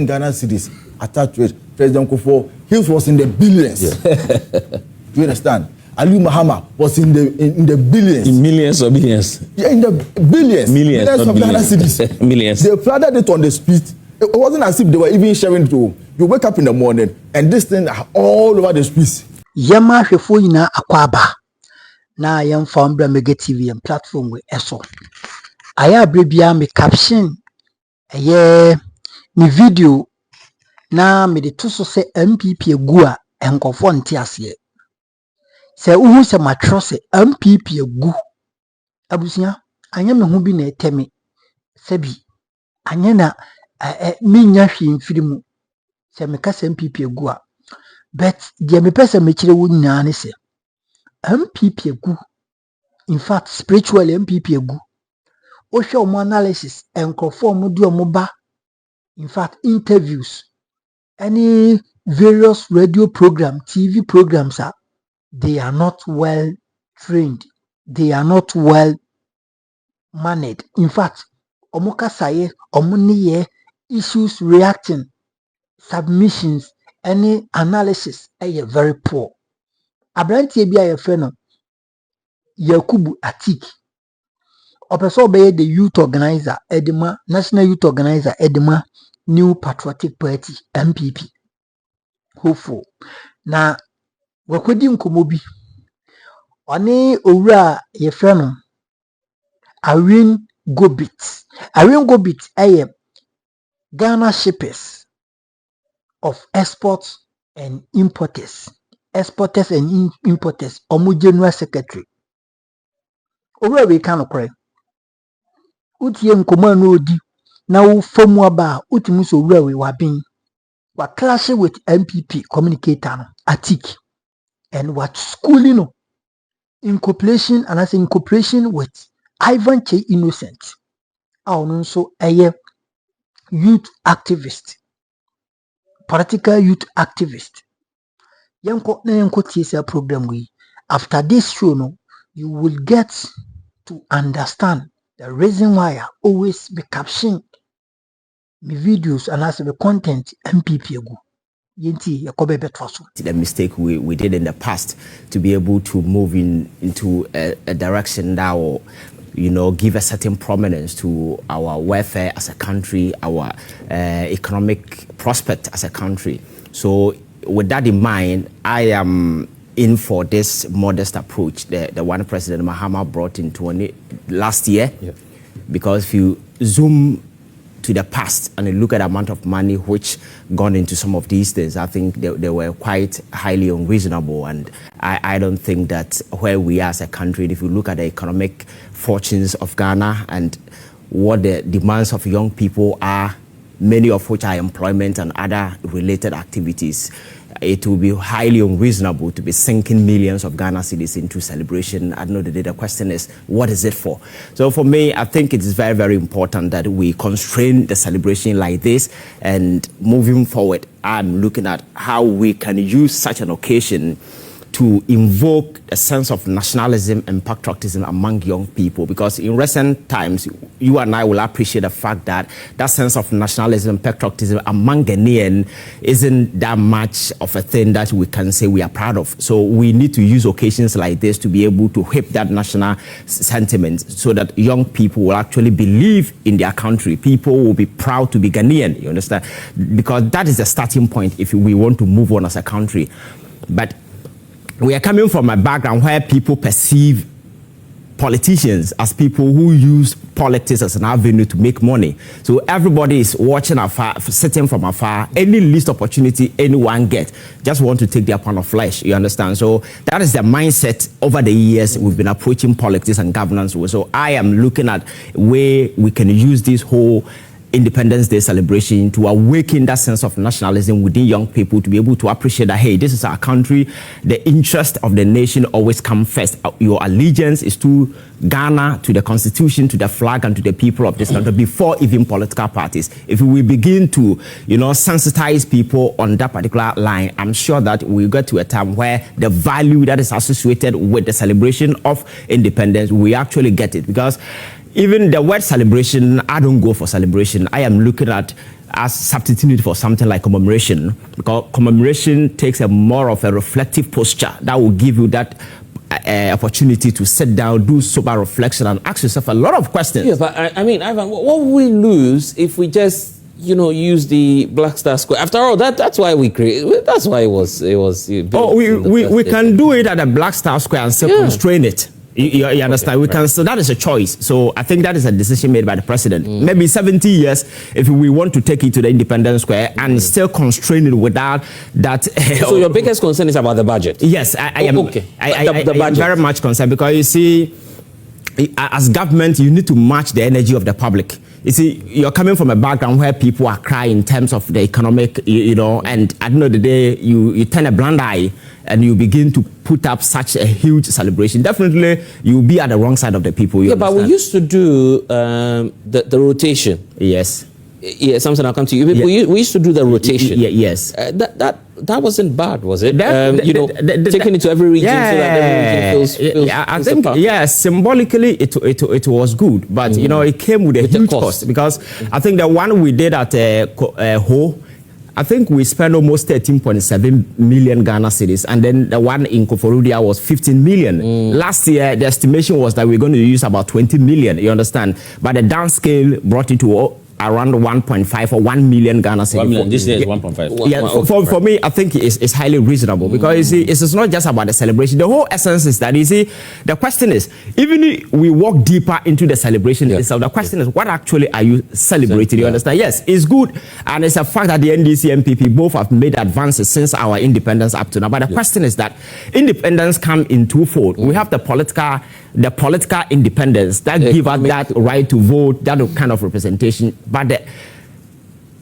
Ghana cities attached to it. President Kufuor, he was in the billions. Yeah. Do you understand? Ali Mahama was in the billions. In millions or billions? Yeah, in the billions. Millions of Ghana cities. Millions. They flooded it on the street. It wasn't as if they were even sharing it to you. Wake up in the morning and this thing all over the streets. Yama hwefo nyina akwaba na yam founder Mega TV and platform we eso. Aya brebia me caption me video na me de to so se MPP egu a enkofo nte ase. Se uhu se matro se MPP egu abusia anya me hu bi na etemi se bi anya na me nya hwe mfirimu se me ka se MPP egu a but the me pese me kire wo nyina ne se MPP egu in fact spiritually MPP egu o hwe omo analysis enkofo omo di omo ba in fact interviews any various radio program TV programs are they are not well trained, they are not well managed. In fact omo kasaye omo niye issues reacting submissions any analysis very poor. Abrantie bia ye fe no Yakubu Atik opeso be the youth organizer edema national youth organizer edema New Patriotic Party MPP hopeful na wakodi nkomobi one owura ye fe no Awingibit Ghana shippers of exports and importers omo general secretary owura we kan okre utie nkoma no odi na wo famu aba utimu so owura we wabin wa clash with MPP communicator no Atik and what schooling in cooperation with Ivan Che Innocent so youth activist, political youth activist. Yanko TSL program we. After this show, no, you will get to understand the reason why I always be captioning my videos and as the content MPP egu. The mistake we did in the past to be able to move into a direction that will, give a certain prominence to our welfare as a country, our economic prospect as a country. So with that in mind, I am in for this modest approach, the one President Mahama brought in last year. Yeah. Because if you zoom to the past and you look at the amount of money which gone into some of these things, I think they were quite highly unreasonable. And I don't think that where we are as a country, if you look at the economic fortunes of Ghana and what the demands of young people are, many of which are employment and other related activities, it will be highly unreasonable to be sinking millions of Ghana cedis into celebration. I know the question is, what is it for? So for me, I think it is very, very important that we constrain the celebration like this. And moving forward, I'm looking at how we can use such an occasion to invoke a sense of nationalism and patriotism among young people, because in recent times, you and I will appreciate the fact that that sense of nationalism and patriotism among Ghanaians isn't that much of a thing that we can say we are proud of. So we need to use occasions like this to be able to whip that national sentiment so that young people will actually believe in their country. People will be proud to be Ghanaian, you understand? Because that is the starting point if we want to move on as a country. But we are coming from a background where people perceive politicians as people who use politics as an avenue to make money. So everybody is watching afar, sitting from afar. Any least opportunity anyone gets, just want to take their pound of flesh, you understand? So that is the mindset over the years we've been approaching politics and governance with. So I am looking at where we can use this whole Independence Day celebration to awaken that sense of nationalism within young people to be able to appreciate that, hey, this is our country. The interest of the nation always come first. Your allegiance is to Ghana, to the constitution, to the flag, and to the people of this country before even political parties. If we begin to, sensitize people on that particular line, I'm sure that we'll get to a time where the value that is associated with the celebration of independence, we actually get it. Because even the word celebration, I don't go for celebration. I am looking at as substitute for something like commemoration, because commemoration takes a more of a reflective posture that will give you that opportunity to sit down, do sober reflection, and ask yourself a lot of questions. Yeah, but I mean, Ivan, what will we lose if we just, use the Black Star Square? After all, that's why we created. That's why it was. We can do it at the Black Star Square and still constrain it. You understand? Okay, we can. So that is a choice. So I think that is a decision made by the president. Maybe 70 years, if we want to take it to the Independence Square and still constrain it without that. So your biggest concern is about the budget? Yes, I am. Okay. I am very much concerned, because you see, as government, you need to match the energy of the public. You see, you're coming from a background where people are crying in terms of the economic, and at the end of the day, you turn a blind eye and you begin to put up such a huge celebration. Definitely, you'll be at the wrong side of the people. Yeah, but we used to do the rotation. Yes. Yeah, something I'll come to you. We used to do the rotation. Yes. That wasn't bad, was it? Taking it to every region so that every region feels I think, symbolically it was good, but it came with a huge cost, because I think the one we did at Ho, I think we spent almost 13.7 million Ghana cedis, and then the one in Koforudia was 15 million. Last year, the estimation was that we're going to use about 20 million, you understand? But the downscale brought it to around 1.5 or 1 million Ghana cedis. 1 million. This year is 1.5. Yeah, for me, I think it's highly reasonable, because you see, it's not just about the celebration. The whole essence is that, you see, the question is, even if we walk deeper into the celebration itself, the question is, what actually are you celebrating? You understand? Yes, it's good, and it's a fact that the NDC and MPP both have made advances since our independence up to now. But the question is that independence come in twofold. We have the political independence that give us that right to vote, that kind of representation. But the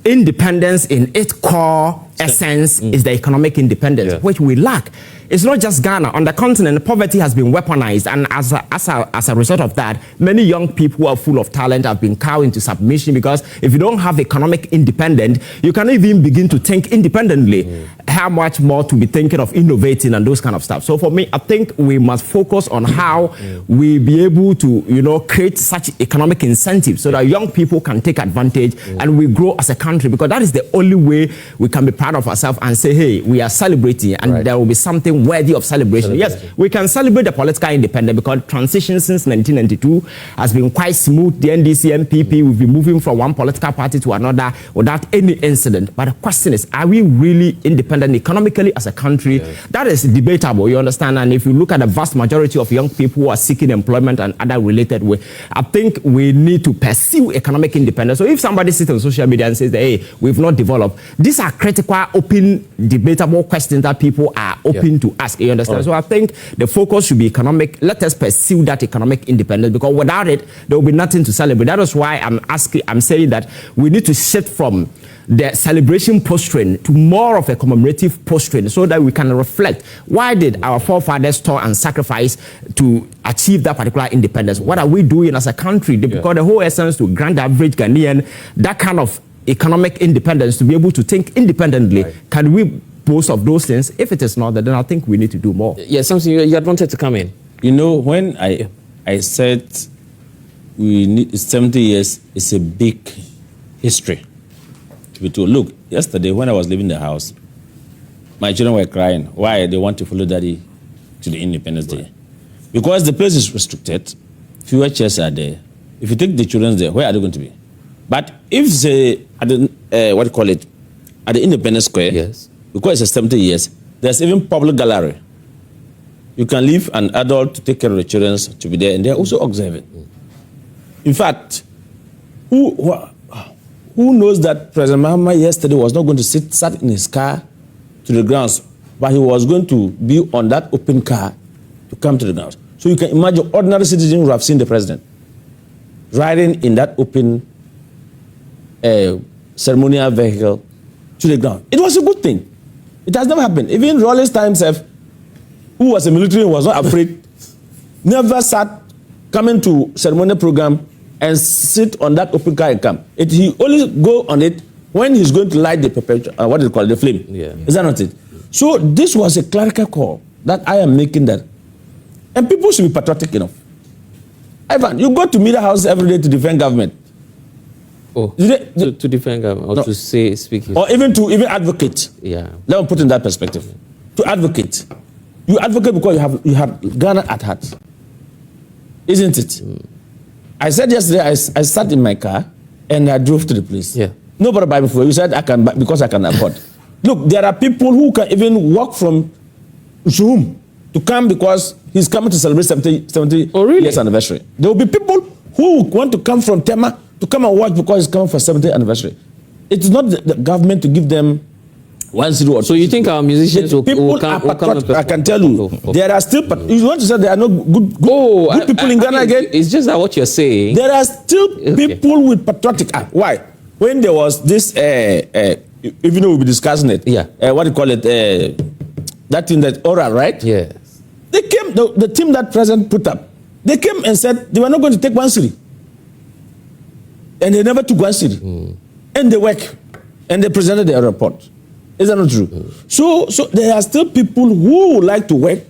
independence in its core essence is the economic independence, which we lack. It's not just Ghana. On the continent, poverty has been weaponized, and as a result of that, many young people who are full of talent have been cowed into submission, because if you don't have economic independence, you cannot even begin to think independently. How much more to be thinking of innovating and those kind of stuff. So for me, I think we must focus on how we be able to, create such economic incentives so that young people can take advantage and we grow as a country, because that is the only way we can be proud of ourselves and say, hey, we are celebrating, and there will be something worthy of celebration. Yes, we can celebrate the political independence, because transition since 1992 has been quite smooth. The NDC, MPP, we've been moving from one political party to another without any incident. But the question is, are we really independent economically as a country? That is debatable, you understand? And if you look at the vast majority of young people who are seeking employment and other related way, I think we need to pursue economic independence. So if somebody sits on social media and says that, hey, we've not developed, these are critical, open, debatable questions that people are open to ask, you understand? So I think the focus should be economic. Let us pursue that economic independence, because without it, there will be nothing to celebrate. That is why I'm saying that we need to shift from the celebration posturing to more of a commemorative posturing, so that we can reflect, why did our forefathers toil and sacrifice to achieve that particular independence? What are we doing as a country? Because the whole essence to grant the average Ghanaian that kind of economic independence, to be able to think independently. Can we boast of those things? If it is not, then I think we need to do more. Yeah, something you had wanted to come in. When I said we need 70 years is a big history to be told. Look, yesterday when I was leaving the house, my children were crying. Why? They want to follow daddy to the Independence Day. Because the place is restricted, fewer chairs are there. If you take the children there, where are they going to be? But if say at the at the Independence Square, because it's 70 years, there's even public gallery. You can leave an adult to take care of the children to be there, and they're also observing. In fact, who knows that President Mahama yesterday was not going to sat in his car to the grounds, but he was going to be on that open car to come to the grounds. So you can imagine ordinary citizens who have seen the president riding in that open ceremonial vehicle to the ground. It was a good thing. It has never happened. Even Rawlings himself, who was a military, was not afraid, never sat coming to ceremonial program and sit on that open car and come. He only go on it when he's going to light the the flame. Is that not it? So this was a clerical call that I am making that. And people should be patriotic enough. Ivan, you go to Media House every day to defend government. Oh, to defend government or No. to speak. Or even to advocate. Yeah. Let me put it in that perspective. To advocate. You advocate because you have Ghana at heart. Isn't it? I said yesterday, I sat in my car and I drove to the place. Yeah. Nobody buy me food. You said I can buy because I can afford. Look, there are people who can even walk from Ushum to come because he's coming to celebrate 70 Oh, really? years anniversary. There will be people who want to come from Tema to come and watch because he's coming for 70th anniversary. It's not the government to give them 1-0 or 2. So you think our musicians will come and perform? I can tell you, there are still. You want to say there are no good people in Ghana again? It's just that what you're saying. There are still people with patriotic. Why? When there was this, even though we'll be discussing it. Yeah. What do you call it? That thing that oral, right? Yes. They came. The team that President put up. They came and said they were not going to take 1 city. And they never took 1 city. And they work. And they presented their report. Is that not true? So there are still people who would like to work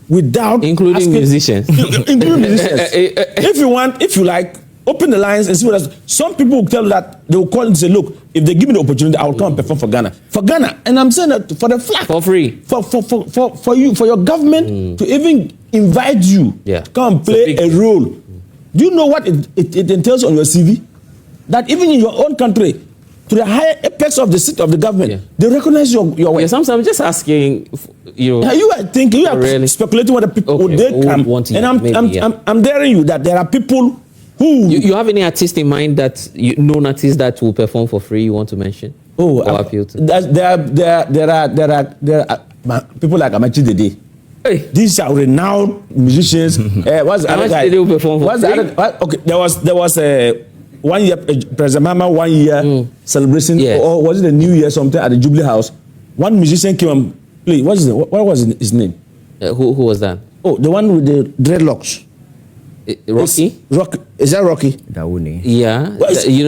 without including musicians. Including musicians. If you like, open the lines and see what else. Some people will tell you that they will call and say, look, if they give me the opportunity, I will come and perform for Ghana. For Ghana. And I'm saying that for the flag. For free. For you, for your government to even invite you to come and play a role. Do you know what it entails on your CV? That even in your own country, to the higher apex of the seat of the government, they recognize your work. Yeah, sometimes I'm just asking, you are thinking, you are really speculating what the people would they come. And I'm daring you that there are people who... You have any artist in mind that, known artist that will perform for free you want to mention? Oh, or appeal to? There are people like Amachi Dede. Hey. These are renowned musicians. What's the other guy? Will perform for free? Okay, there was a 1 year President Mama 1 year celebration, or was it a New Year something at the Jubilee House? One musician came and played. What was his name? Who was that? Oh, the one with the dreadlocks. Rocky? Rocky. Is that Rocky? Dawouni. Yeah.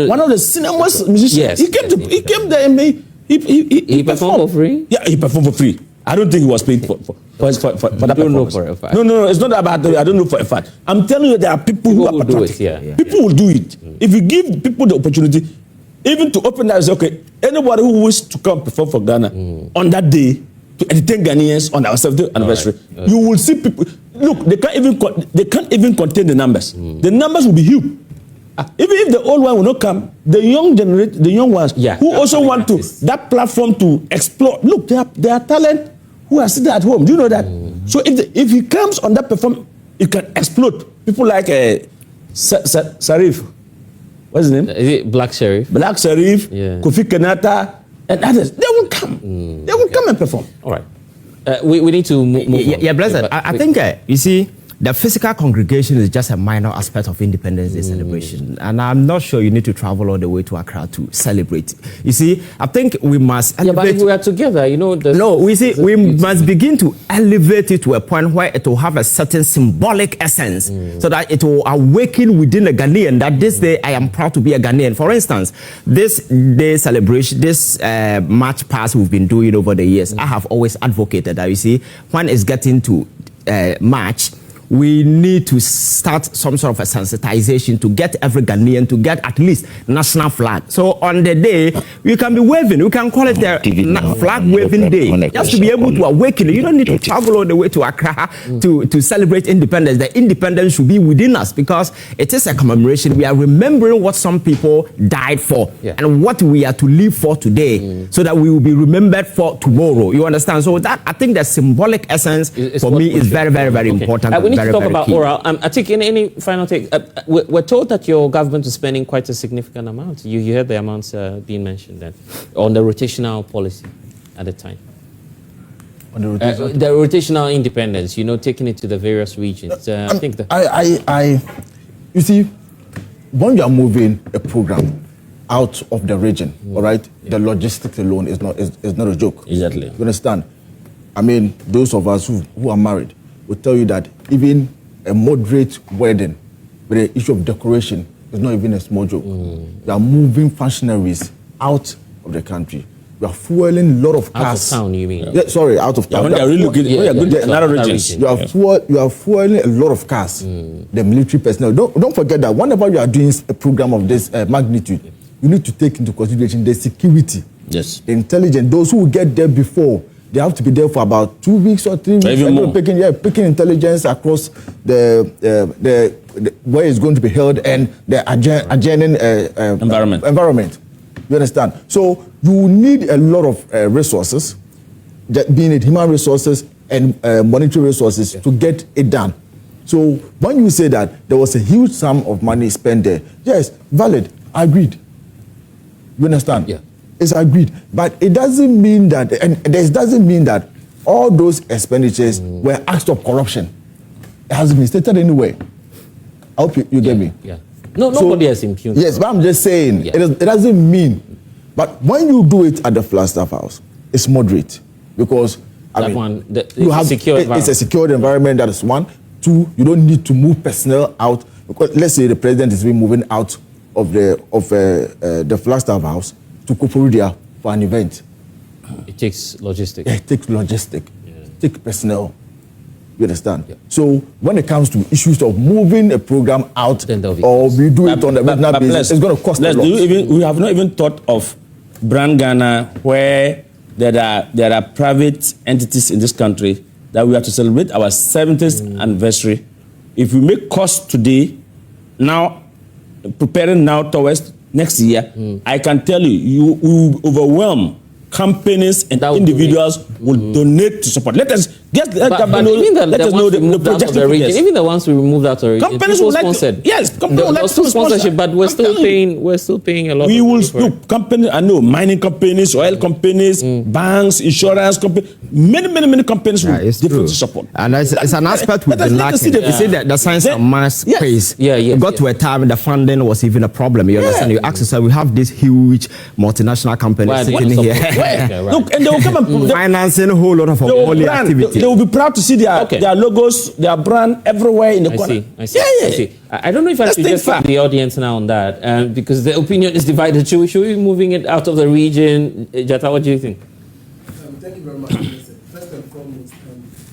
One of the cinemas musicians. Yes. He came there and he performed for free? Yeah, he performed for free. I don't think he was paid for that. Don't know for a fact. No, it's not about I don't know for a fact. I'm telling you, there are people who are patriotic. People will do it. If you give people the opportunity, even to open that and say, okay, anybody who wishes to come perform for Ghana on that day to entertain Ghanaians on our 70th anniversary, you will see people. Look, they can't even contain the numbers. The numbers will be huge. Even if the old one will not come, the young ones who also want to that platform to explore. Look, they are talent who are sitting at home. Do you know that? So if he comes on that platform, it can explode. People like Sarif, what's his name? Is it Black Sheriff? Black Sheriff, Kofi Kenyatta, and others. They will come. They will come and perform. All right. We need to move on. Yeah, Blessed. I think, you see, the physical congregation is just a minor aspect of Independence Day celebration. And I'm not sure you need to travel all the way to Accra to celebrate. You see, I think we must elevate... but if we are together, we must begin to elevate it to a point where it will have a certain symbolic essence so that it will awaken within a Ghanaian that this day I am proud to be a Ghanaian. For instance, this day celebration, this March past we've been doing over the years, I have always advocated that, you see, when it's getting to March, we need to start some sort of a sensitization to get every Ghanaian to get at least national flag. So on the day, we can be waving. We can call it the flag waving day. Just to be able to awaken. You don't need to travel all the way to Accra to celebrate independence. The independence should be within us because it is a commemoration. We are remembering what some people died for and what we are to live for today so that we will be remembered for tomorrow. You understand? So that, I think the symbolic essence for me is very, very, very important. We need to talk about oral. I think in any final take, we're told that your government is spending quite a significant amount. You heard the amounts being mentioned then on the rotational policy at the time. On the rotational? The rotational independence, taking it to the various regions. I think that you see, when you are moving a program out of the region, all right, the logistics alone is not a joke. Exactly. You understand? I mean, those of us who are married will tell you that even a moderate wedding with the issue of decoration is not even a small joke. You are moving functionaries out of the country. You are fueling a lot of cars. Out of town, you mean? Yeah, sorry, out of town. When they are relocating, another region. You are fueling a lot of cars. The military personnel. Don't forget that whenever you are doing a program of this magnitude, you need to take into consideration the security, Yes. the intelligence. Those who will get there before, they have to be there for about 2 weeks or 3 weeks. Even more. Picking intelligence across the where it's going to be held and the adjoining environment. You understand? So you need a lot of resources, being it human resources and monetary resources to get it done. So when you say that there was a huge sum of money spent there, yes, valid, agreed. You understand? Yeah. It's agreed. But it doesn't mean that, and it doesn't mean that all those expenditures were acts of corruption. It hasn't been stated anywhere. I hope you get me. Yeah. No, nobody has impugned. Yes, but I'm just saying, it doesn't mean. But when you do it at the Flagstaff House, it's moderate. Because, it's a secured environment, that is one. Two, you don't need to move personnel out. Because let's say the president is moving out of the Flagstaff House to Koforidua for an event. It takes logistics. It takes logistics. It takes personnel. You understand? Yeah. So when it comes to issues of moving a program out, or we do it on the regional basis, it's going to cost a lot. We have not even thought of Brand Ghana, where there are private entities in this country that we have to celebrate our 70th anniversary. If we make costs today, now preparing now towards next year, I can tell you, you will overwhelm companies and individuals will donate to support. Let us get let us know the projection. Even the ones we removed out of the region, companies will like to, yes, companies will like to sponsorship, but we're still paying a lot. We will look companies. I know mining companies, oil companies, banks, insurance companies. Many companies will definitely support. And it's an aspect we've been lacking. You see the science and maths space. Got to a time the funding was even a problem. You understand? You ask yourself, we have this huge multinational company sitting here. Look, and they will come and financing a whole lot of holy activity. They will be proud to see their logos, their brand everywhere in the corner. I see. I don't know if I should just put the audience now on that, because the opinion is divided. Should we be moving it out of the region? Jata, what do you think? Thank you very much. First and foremost,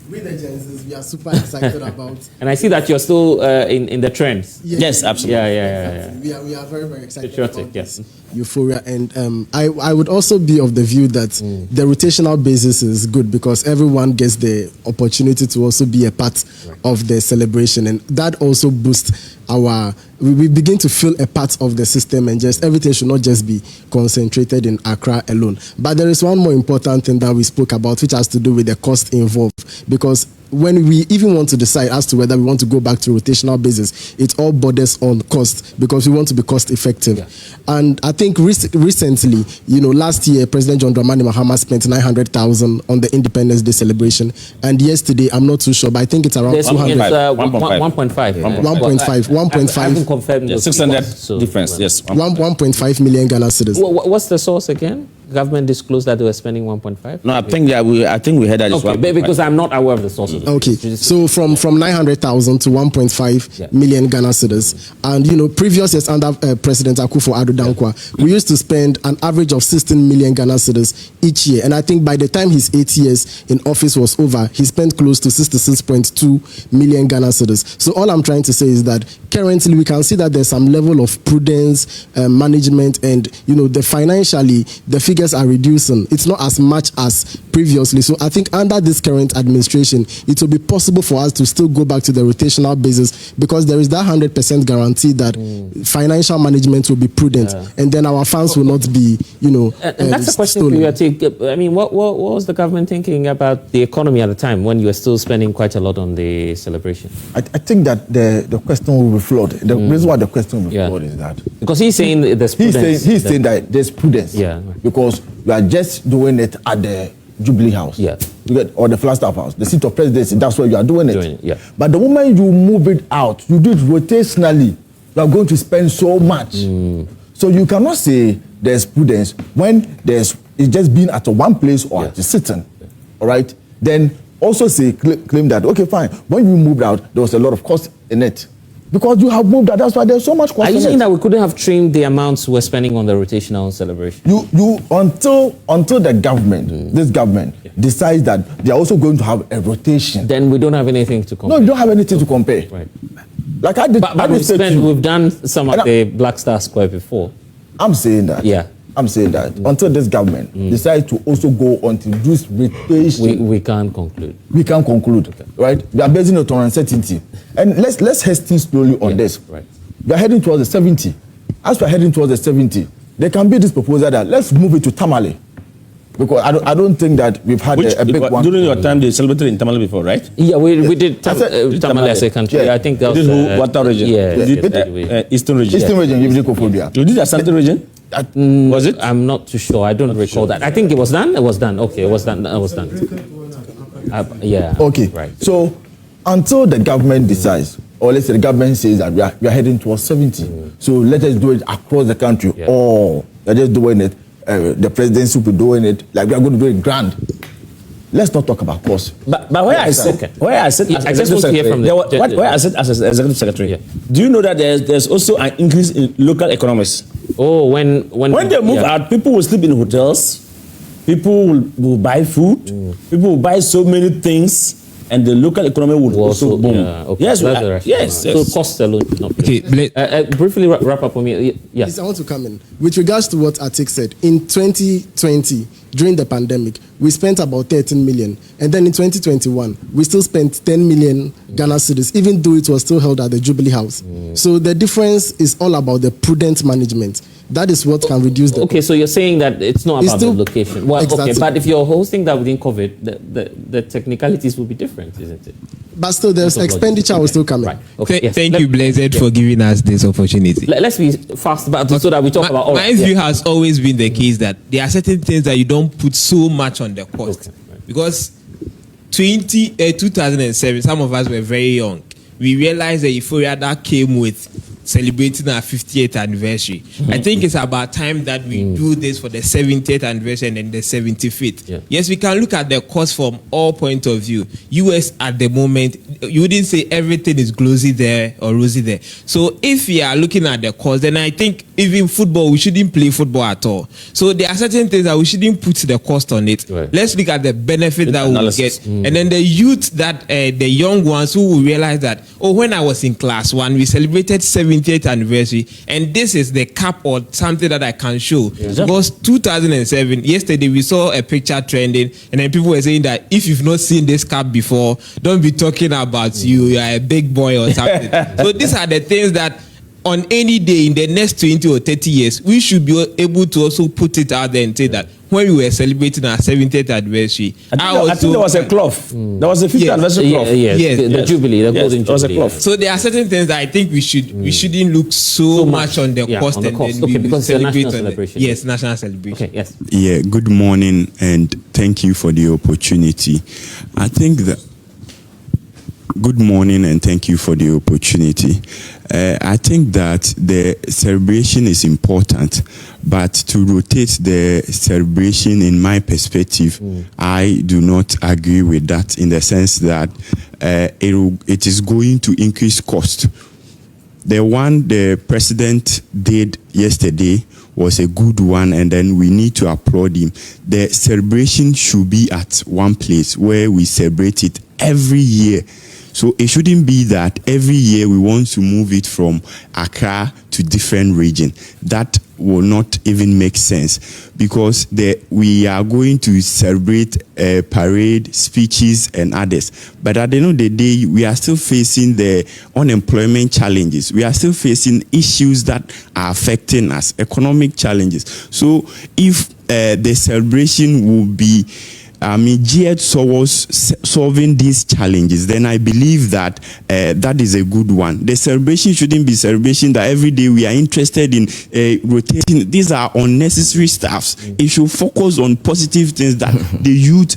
we the Genesis, we are super excited about. And I see that you're still in the trends. Yes, absolutely. Yeah. We are very excited patriotic, about this euphoria, and I would also be of the view that the rotational basis is good because everyone gets the opportunity to also be a part of the celebration, and that also boosts we begin to feel a part of the system, and just everything should not just be concentrated in Accra alone. But there is one more important thing that we spoke about, which has to do with the cost involved, because when we even want to decide as to whether we want to go back to rotational basis, it all borders on cost, because we want to be cost effective. And I think recently, last year, President John Dramani Mahama spent 900,000 on the Independence Day celebration. And yesterday, I'm not too sure, but I think it's around 200. 1.5. I haven't confirmed. 600 difference, yes. 1.5 million Ghana cedis. What's the source again? Government disclosed that they were spending 1.5? No, I think we heard that. Okay, because I'm not aware of the sources. Okay, so from 900,000 to 1.5 million Ghana cedis. And, previous years under President Akufo-Addo Dankwa, we used to spend an average of 16 million Ghana cedis each year. And I think by the time his 8 years in office was over, he spent close to 66.2 million Ghana cedis. So all I'm trying to say is that currently we can see that there's some level of prudence, management, and, financially, the figures are reducing. It's not as much as previously. So I think under this current administration, it will be possible for us to still go back to the rotational basis, because there is that 100% guarantee that financial management will be prudent, and then our funds will not be, and that's a question for you. I mean, what was the government thinking about the economy at the time when you were still spending quite a lot on the celebration? I think that the question will be flawed. The reason why the question will be flawed is that because he's saying there's prudence. He's saying that there's prudence. Because we are just doing it at the Jubilee House, or the Flagstaff House, the seat of presidency. That's where you are doing it. But the moment you move it out, you do it rotationally, you are going to spend so much. So you cannot say there's prudence when it's just been at one place or at a sitting. All right. Then also claim that okay, fine. When you moved out, there was a lot of cost in it. Because you have moved that, that's why there's so much cost. Are you saying that we couldn't have trimmed the amounts we're spending on the rotational celebration? Until the government, this government, decides that they're also going to have a rotation. Then we don't have anything to compare. No, you don't have anything to compare. Right. Like I did. But we've done some at the Black Star Square before. I'm saying that. Yeah. I'm saying that until this government decides to also go on to do rotation, we can't conclude. We can't conclude, right? We are basing it on uncertainty, and let's hasten slowly on this. Right. We are heading towards the 70. As we are heading towards the 70, there can be this proposal that let's move it to Tamale, because I don't think that we've had a big one. During your time, they celebrated in Tamale before, right? Yeah, we did Tamale as a country. Yeah. I think that was what region? Eastern region. Eastern region, you did Kofodia. You did Asante region? Was it? I'm not too sure. I don't recall that. I think it was done. It was done. Okay, it was done. It was done. Yeah. Okay. Right. So until the government decides, or let's say the government says that we are heading towards 70, so let us do it across the country, or they're just doing it. The presidency will be doing it like we are going to do it grand. Let's not talk about cost. But where I said, as executive secretary, do you know that there's also an increase in local economics? Oh, when they move out, people will sleep in hotels, people will buy food, people will buy so many things, and the local economy will also boom. Yes, yes. So cost alone is not. Okay, briefly wrap up for me. Yes, I want to come in with regards to what Atik said. In 2020, during the pandemic, we spent about 13 million, and then in 2021, we still spent 10 million Ghana cedis, even though it was still held at the Jubilee House. So the difference is all about the prudent management. That is what can reduce the. Okay, so you're saying that it's not about the location. Well, exactly. Okay, but if you're hosting that within COVID, the technicalities will be different, isn't it? But still, there's expenditure will still come in. Right. Okay. Thank you, Blessed, for giving us this opportunity. Let's be fast about it so that we talk about all. My view has always been the case that there are certain things that you don't put so much on the cost. Because 2007, some of us were very young. We realized the euphoria that came with celebrating our 50th anniversary. I think it's about time that we do this for the 70th anniversary and then the 75th. Yes, we can look at the cost from all points of view. US at the moment, you wouldn't say everything is glossy there or rosy there. So if we are looking at the cost, then I think even football, we shouldn't play football at all. So there are certain things that we shouldn't put the cost on it. Right. Let's look at the benefit that we will get. And then the youth that, the young ones who will realize that, oh, when I was in class 1, we celebrated 70th anniversary, and this is the cap or something that I can show. Because 2007, yesterday we saw a picture trending, and then people were saying that if you've not seen this cap before, don't be talking about you are a big boy or something. So these are the things that on any day in the next 20 or 30 years, we should be able to also put it out there and say that when we were celebrating our 70th anniversary, I think there was a cloth. There was a 50th anniversary cloth. Yes, the Jubilee, the Golden Jubilee. So there are certain things that I think we shouldn't look so much on the cost. On the cost. Okay, because it's a national celebration. Yes, national celebration. Okay, yes. Yeah, good morning and thank you for the opportunity. I think that good morning and thank you for the opportunity. I think that the celebration is important, but to rotate the celebration, in my perspective, I do not agree with that, in the sense that it is going to increase cost. The one the president did yesterday was a good one, and then we need to applaud him. The celebration should be at one place where we celebrate it every year. So it shouldn't be that every year we want to move it from Accra to different region. That will not even make sense, because we are going to celebrate parade, speeches, and others. But at the end of the day, we are still facing the unemployment challenges. We are still facing issues that are affecting us, economic challenges. So if the celebration will be geared towards solving these challenges, then I believe that that is a good one. The celebration shouldn't be celebration that every day we are interested in rotating. These are unnecessary stuffs. It should focus on positive things that the youth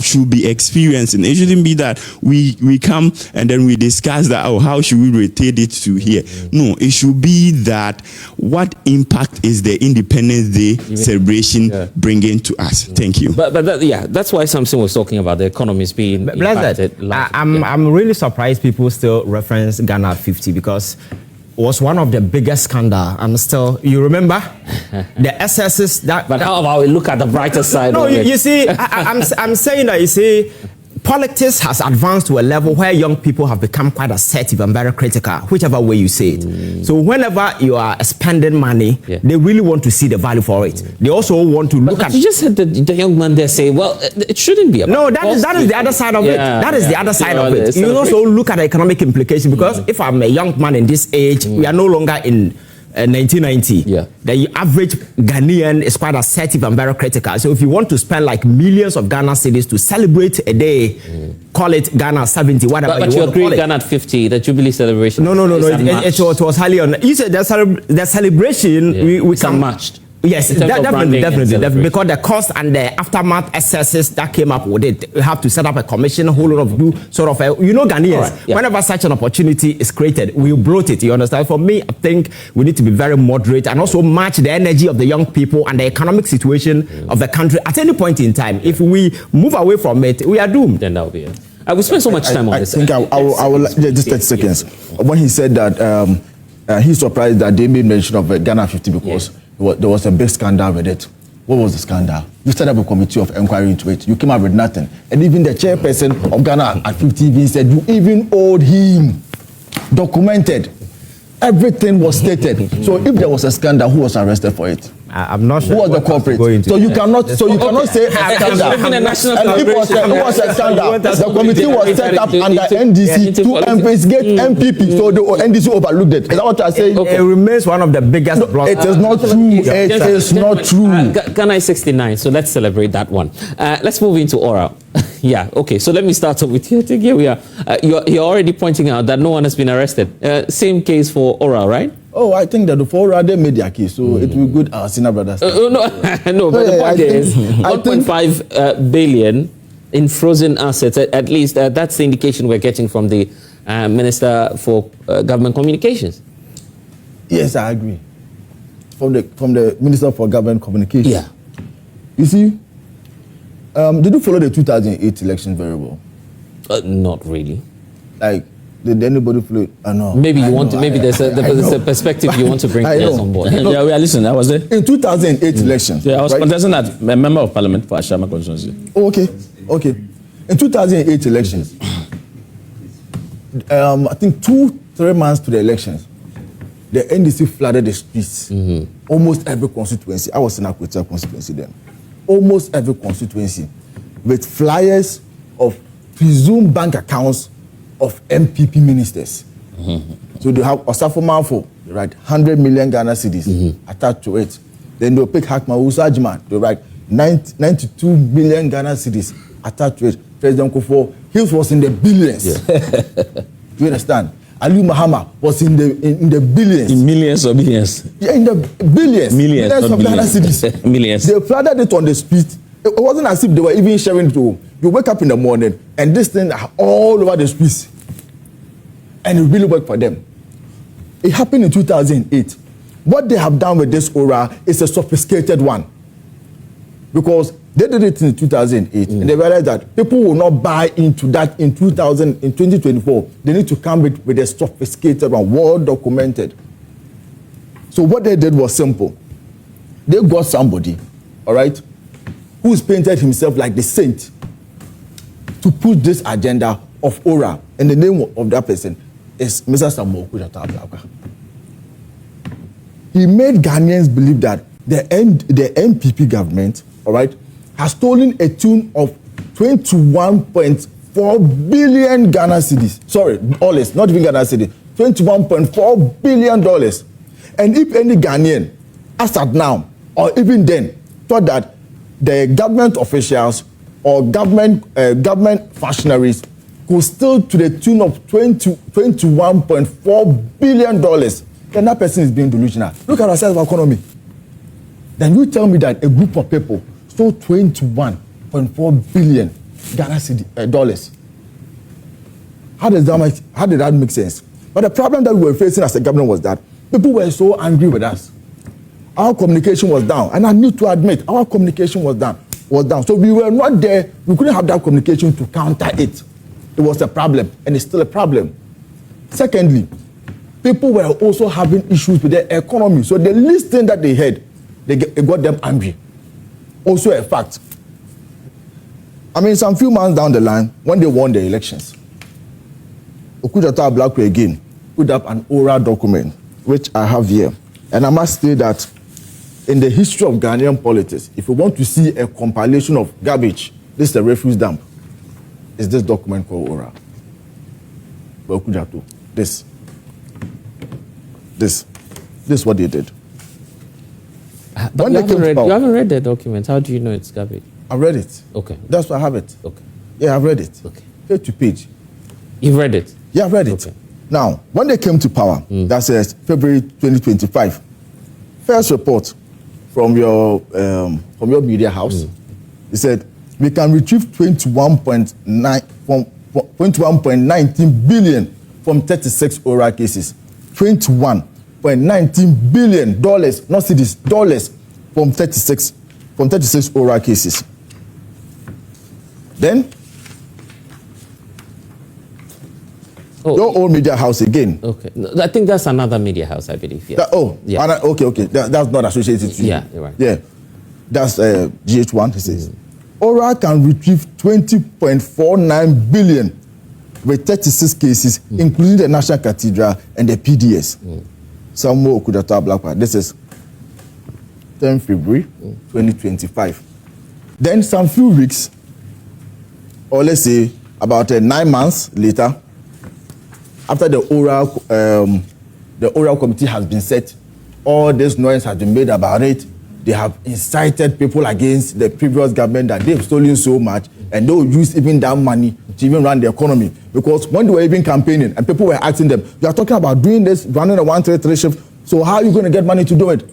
should be experiencing. It shouldn't be that we come and then we discuss that, oh, how should we rotate it to here? No, it should be that what impact is the Independence Day celebration bringing to us? Thank you. But that's why Samson was talking about the economies being impacted. I'm really surprised people still reference Ghana 50, because it was one of the biggest scandal. And still, you remember the excesses that. But how about we look at the brighter side? No, you see, I'm saying that, you see, politics has advanced to a level where young people have become quite assertive and very critical, whichever way you say it. So whenever you are spending money, they really want to see the value for it. They also want to look at. You just said that the young man there say, well, it shouldn't be. No, that is the other side of it. That is the other side of it. You also look at the economic implication, because if I'm a young man in this age, we are no longer in 1990. The average Ghanaian is quite assertive and very critical. So if you want to spend like millions of Ghana cedis to celebrate a day, call it Ghana 70, whatever but you want to call it. Ghana at 50, the Jubilee celebration. No. It was highly on. You said the celebration we can matched. Yes, definitely, because the cost and the aftermath excesses that came up with it, we have to set up a commission, a whole lot of do sort of Ghanaians. Whenever such an opportunity is created, we bloat it. You understand? For me, I think we need to be very moderate and also match the energy of the young people and the economic situation of the country at any point in time. If we move away from it, we are doomed. Then that will be it. I will spend so much time on this. I think I will just 30 seconds. When he said that he's surprised that they made mention of Ghana 50 because there was a big scandal with it. What was the scandal? You set up a committee of inquiry into it. You came up with nothing. And even the chairperson of Ghana at 50 even said you even owed him. Documented. Everything was stated. So if there was a scandal, who was arrested for it? I'm not sure. Who was the culprit? So you cannot say a scandal. And if it was a scandal, the committee was set up under NDC to investigate MPP. So the NDC overlooked it. Is that what you are saying? It remains one of the biggest. It is not true. It is not true. Ghana is 69, so let's celebrate that one. Let's move into oral. Okay. So let me start off with you. I think here we are. You're already pointing out that no one has been arrested. Same case for oral, right? Oh, I think that the four rather made their case, so it will be good. Our senior brothers. No, but the point is 1.5 billion in frozen assets. At least that's the indication we're getting from the Minister for Government Communications. Yes, I agree. From the Minister for Government Communications. Yeah. You see, did you follow the 2008 election very well? Not really. Like, did anybody follow it? No. Maybe you want to. Maybe there's a perspective you want to bring on board. Yeah, we are listening. I was there in 2008 elections. Yeah, I was contesting at a member of parliament for Ashama constituency. Oh, okay. In 2008 elections, I think 2-3 months to the elections, the NDC flooded the streets. Almost every constituency. I was in Akweta constituency then. Almost every constituency with flyers of presumed bank accounts of MPP ministers. So they have Osafo Manfo, they write 100 million Ghana cedis attached to it. Then they'll pick Hakma Usajman, they write 92 million Ghana cedis attached to it. President Kufuor, his was in the billions. Do you understand? Ali Mahama was in the billions. In millions or billions? Yeah, in the billions. Millions of Ghana cedis. Millions. They flooded it on the street. It wasn't as if they were even sharing it to you wake up in the morning and this thing all over the streets. And it really worked for them. It happened in 2008. What they have done with this aura is a sophisticated one. Because they did it in 2008 and they realized that people will not buy into that in 2024. They need to come with a sophisticated one, well documented. So what they did was simple. They got somebody, all right, who's painted himself like the saint to put this agenda of aura, and the name of that person is Mr. Samuel Kujata. He made Ghanaians believe that the NPP government, all right, has stolen a tune of 21.4 billion Ghana cedis. Sorry, dollars, not even Ghana cedis. $21.4 billion. And if any Ghanaian, as at now, or even then, thought that the government officials or government functionaries could steal to the tune of $21.4 billion, then that person is being delusional. Look at our size of economy. Then you tell me that a group of people stole $21.4 billion Ghana dollars. How did that make sense? But the problem that we were facing as a government was that people were so angry with us. Our communication was down, and I need to admit, our communication was down. So we were not there. We couldn't have that communication to counter it. It was a problem, and it's still a problem. Secondly, people were also having issues with their economy. So the least thing that they had, it got them angry. Also a fact. I mean, some few months down the line, when they won the elections, Okudata Blackwell again put up an oral document, which I have here. And I must say that in the history of Ghanaian politics, if you want to see a compilation of garbage, this is a refuse dump. It's this document called oral. This is what they did. But you haven't read the document. How do you know it's garbage? I read it. Okay. That's why I have it. Okay. Yeah, I've read it. Okay. Page to page. You've read it? Yeah, I've read it. Okay. Now, when they came to power, that says February 2025, first report from your media house, it said we can retrieve 21.19 billion from 36 oral cases. $21.19 billion, not cedis, dollars from 36 oral cases. Then your own media house again. Okay. No, I think that's another media house, I believe. Yeah. Yeah. Okay. That's not associated to you. Yeah, you're right. Yeah. That's GH1, he says. Oral can retrieve 20.49 billion with 36 cases, including the National Cathedral and the PDS. Samuel Okudata Blackwood. This is 10 February 2025. Then some few weeks, or let's say about 9 months later, after the oral committee has been set, all this noise has been made about it. They have incited people against the previous government that they've stolen so much, and they will use even that money to even run the economy. Because when they were even campaigning and people were asking them, you are talking about doing this, running a 133 shift, so how are you going to get money to do it?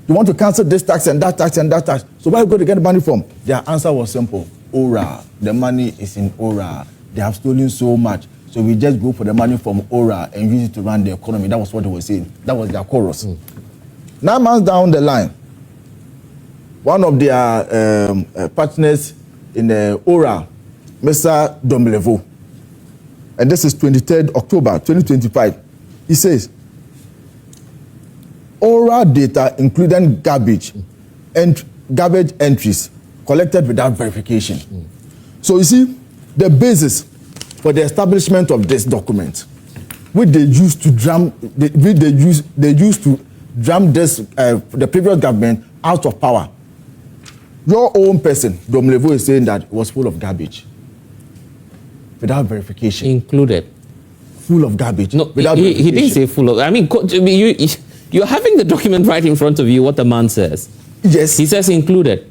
You want to cancel this tax and that tax and that tax, so where are you going to get money from? Their answer was simple: ORA. The money is in ORA. They have stolen so much, so we just go for the money from ORA and use it to run the economy. That was what they were saying. That was their chorus. 9 months down the line, one of their partners in the ORA, Mr. Domlevo, and this is 23rd October 2025, he says, ORA data including garbage entries collected without verification. So you see, the basis for the establishment of this document, which they used to drum this the previous government out of power. Your own person, Domlevo, is saying that it was full of garbage without verification. Included. Full of garbage. No, without he didn't say full of. I mean, you're having the document right in front of you. What the man says. Yes. He says included.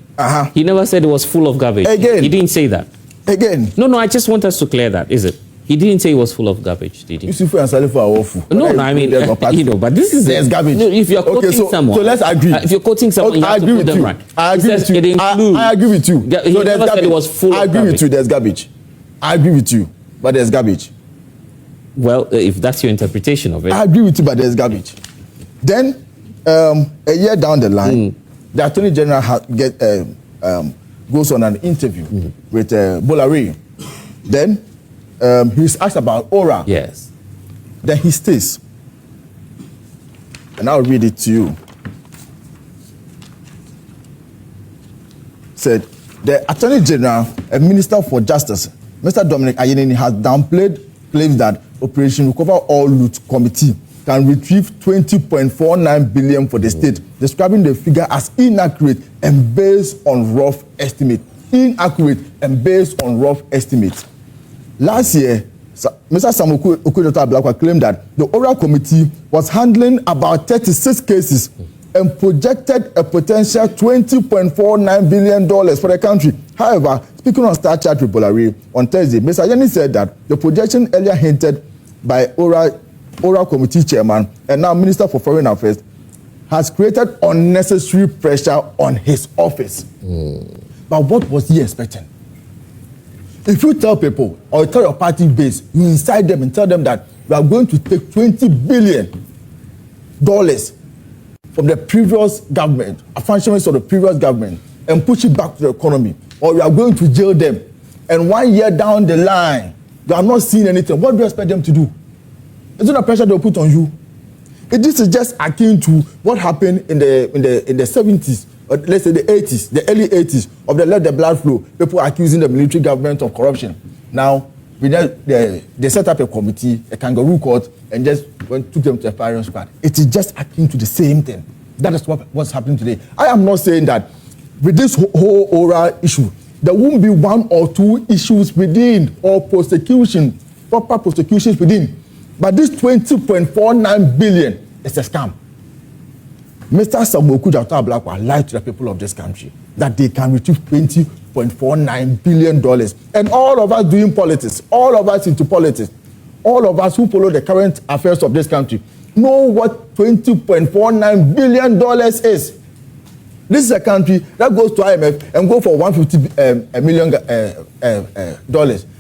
He never said it was full of garbage. Again. He didn't say that. Again. No. I just want us to clear that. Is it? He didn't say it was full of garbage, did he? No, I mean, but this is... There's garbage. No, if you're quoting someone... So let's agree. If you're quoting someone, you have to put them right. I agree with you. I agree with you. He never said it was full of garbage. I agree with you, there's garbage. I agree with you, but there's garbage. Well, if that's your interpretation of it... I agree with you, but there's garbage. Then, a year down the line, the Attorney General goes on an interview with Bolare. Then, he's asked about ORA. Yes. Then he states, and I'll read it to you. Said, the Attorney General and Minister for Justice, Mr. Dominic Ayenini, has downplayed claims that Operation Recover All Loot Committee can retrieve 20.49 billion for the state, describing the figure as inaccurate and based on rough estimate. Inaccurate and based on rough estimates. Last year, Mr. Samuel Okudata Blackwood claimed that the oral committee was handling about 36 cases and projected a potential $20.49 billion for the country. However, speaking on Star Chat with Bolare on Thursday, Mr. Yeni said that the projection earlier hinted by oral committee chairman and now Minister for Foreign Affairs has created unnecessary pressure on his office. But what was he expecting? If you tell people or tell your party base, you incite them and tell them that we are going to take $20 billion from the previous government, a functionaries of the previous government, and push it back to the economy, or we are going to jail them, and 1 year down the line, you are not seeing anything, what do you expect them to do? Isn't the pressure they'll put on you? This is just akin to what happened in the 70s let's say the 80s, the early 80s, of the Let the Blood Flow, people accusing the military government of corruption. Now, they set up a committee, a kangaroo court, and just took them to a firing squad. It is just akin to the same thing. That is what's happening today. I am not saying that with this whole oral issue, there won't be one or two issues within or prosecution, proper prosecutions within. But this 20.49 billion is a scam. Mr. Samoku Jata Blakwa lied to the people of this country that they can retrieve $20.49 billion. And all of us doing politics, all of us into politics, all of us who follow the current affairs of this country know what $20.49 billion is. This is a country that goes to IMF and go for $150 million.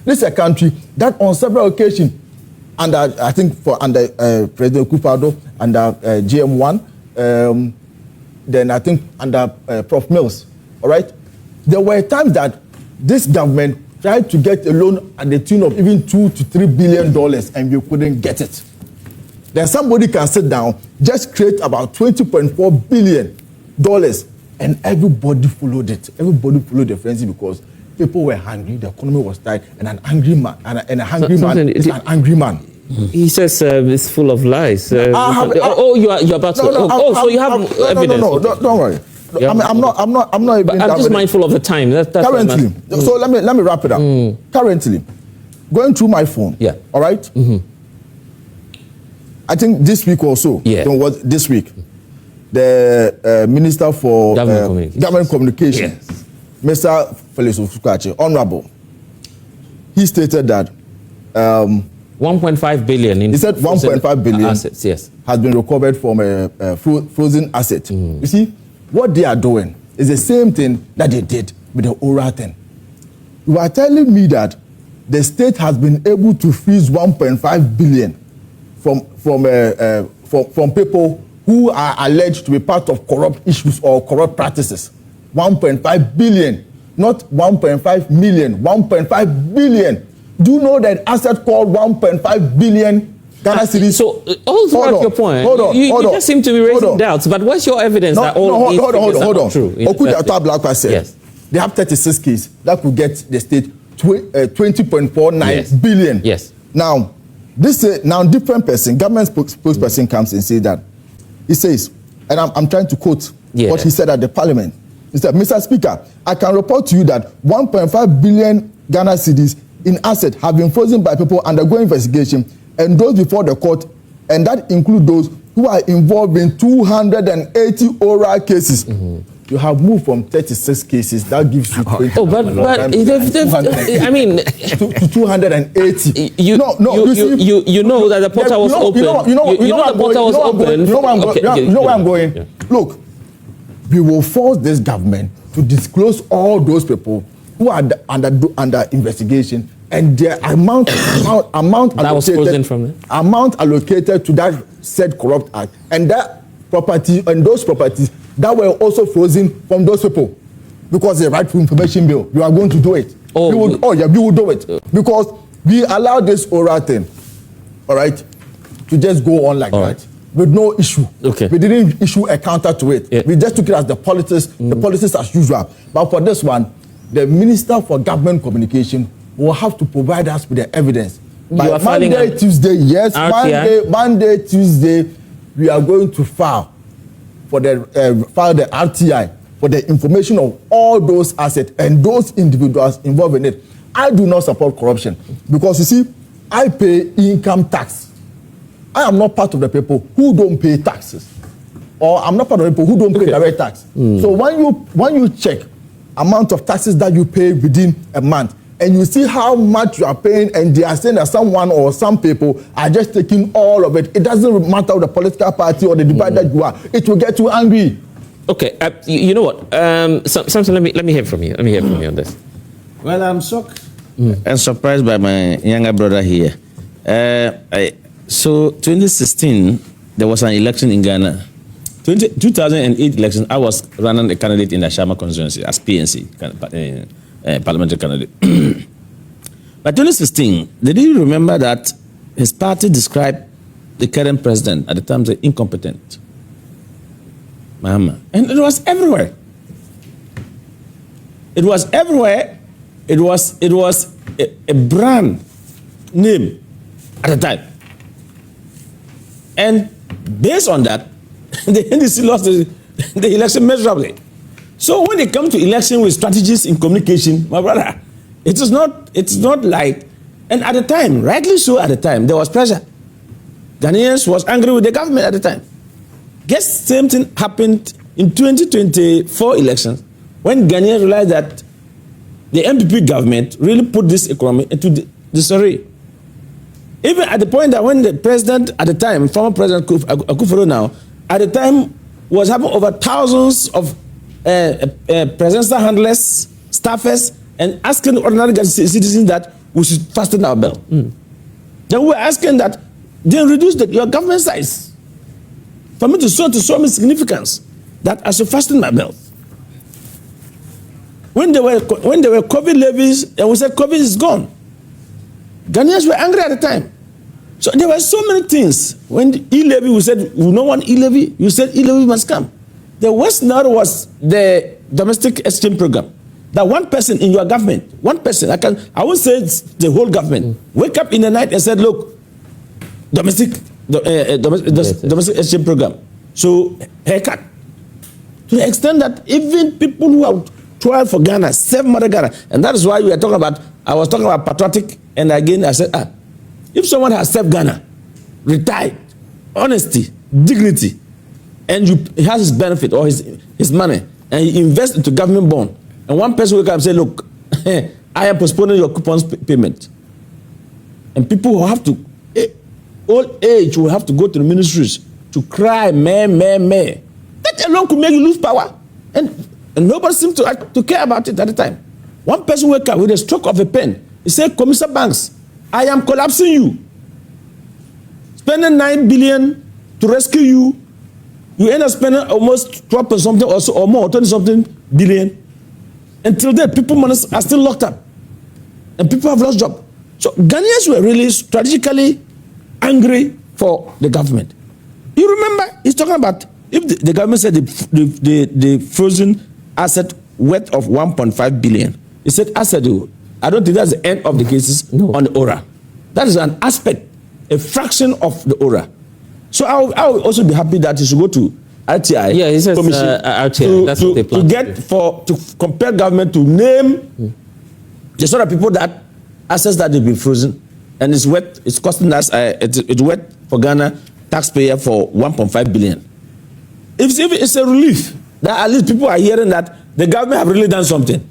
This is a country that on several occasions, under President Kupado, under GM1, then I think under Prof. Mills, all right? There were times that this government tried to get a loan at the tune of even $2 to $3 billion and you couldn't get it. Then somebody can sit down, just create about $20.4 billion and everybody followed it. Everybody followed the frenzy because people were hungry, the economy was tight, and an angry man, and a hungry man is an angry man. He says it's full of lies. You're about to. So you have evidence. No, don't worry. Yeah. I'm not even. I'm just mindful of the time. That's currently. So let me wrap it up. Currently, going through my phone. Yeah. All right. Mm-hmm. I think this week or so. Yeah. This week, the Minister for Government Communication, yes, Mr. Felix Ofukachi, Honorable, he stated that 1.5 billion. He said 1.5 billion assets, yes, has been recovered from a frozen asset. You see, what they are doing is the same thing that they did with the oral thing. You are telling me that the state has been able to freeze 1.5 billion from people who are alleged to be part of corrupt issues or corrupt practices. 1.5 billion, not 1.5 million, 1.5 billion. Do you know that asset called 1.5 billion Ghana cedis? So, all throughout your point, you just seem to be raising doubts. But what's your evidence that all these figures are not true? Okuda Tablakwa said, yes, they have 36 cases that could get the state 20.49 billion. Yes. Now, different person, government spokesperson comes and says that. He says, and I'm trying to quote what he said at the parliament. He said, Mr. Speaker, I can report to you that 1.5 billion Ghana cedis in assets have been frozen by people undergoing investigation and those before the court, and that include those who are involved in 280 oral cases. You have moved from 36 cases. That gives you 20. Oh, but I mean, to 280. You know that the portal was open. You know the portal was open. You know where I'm going. Yeah. Look, we will force this government to disclose all those people who are under investigation and their amount that was frozen from them. Amount allocated to that said corrupt act, and that property and those properties that were also frozen from those people because the right to information bill. You are going to do it. We will do it because we allow this oral thing, all right, to just go on like that with no issue. Okay. We didn't issue a counter to it. Yeah. We just took it as the politics as usual. But for this one, the Minister for Government Communication will have to provide us with the evidence. By Monday, Tuesday, Monday, Tuesday, we are going to file the RTI for the information of all those assets and those individuals involved in it. I do not support corruption because, you see, I pay income tax. I am not part of the people who don't pay taxes, or I'm not part of the people who don't pay direct tax. So when you check amount of taxes that you pay within a month, and you see how much you are paying, and they are saying that someone or some people are just taking all of it. It doesn't matter the political party or the divide that you are. It will get you angry. Okay, you know what? Samson, let me hear from you. Let me hear from you on this. Well, I'm shocked and surprised by my younger brother here. So 2016, there was an election in Ghana. 2008 election, I was running a candidate in the Shama constituency as PNC. Parliamentary candidate. But 2016, did you remember that his party described the current president at the time as incompetent? Mahama. And it was everywhere. It was everywhere. It was a brand name at the time. And based on that, the NDC lost the election miserably. So when it comes to election with strategies in communication, my brother, it's not like, and at the time, rightly so at the time, there was pressure. Ghanaians was angry with the government at the time. Guess same thing happened in 2024 elections when Ghanaians realized that the MPP government really put this economy into disarray. Even at the point that when the president at the time, former President Akufo-Addo now, at the time was having over thousands of presidential handlers, staffers, and asking ordinary citizens that we should fasten our belt. Then we were asking that they reduce your government size. For me to show me significance that I should fasten my belt. When there were COVID levies, and we said COVID is gone, Ghanaians were angry at the time. So there were so many things. When the e-levy, we said we don't want e-levy. You said e-levy must come. The worst now was the domestic exchange program. That one person in your government, one person, I won't say it's the whole government, wake up in the night and said, look, domestic exchange program. So haircut. To the extent that even people who have toiled for Ghana, serve Mother Ghana, and that is why we are talking about, I was talking about patriotic, and again I said, if someone has served Ghana, retired, honesty, dignity, and he has his benefit or his money, and he invests into government bond, and one person will come and say, look, I am postponing your coupons payment. And people who have to, old age will have to go to the ministries to cry, meh. That alone could make you lose power. And nobody seemed to care about it at the time. One person wake up with a stroke of a pen. He said, Commissioner Banks, I am collapsing you. Spending 9 billion to rescue you. You end up spending almost 12 something or more, 20 something billion. Until then, people are still locked up. And people have lost jobs. So Ghanaians were really strategically angry for the government. You remember, he's talking about if the government said the frozen asset worth of 1.5 billion. He said asset, I don't think that's the end of the cases on the ORA. That is an aspect, a fraction of the ORA. So I will also be happy that he should go to RTI. Yeah, he says commission RTI. That's what they plan to compel government to name the sort of people that assets that they've been frozen, and it's costing us it's worth for Ghana taxpayer for 1.5 billion. If it's a relief that at least people are hearing that the government have really done something,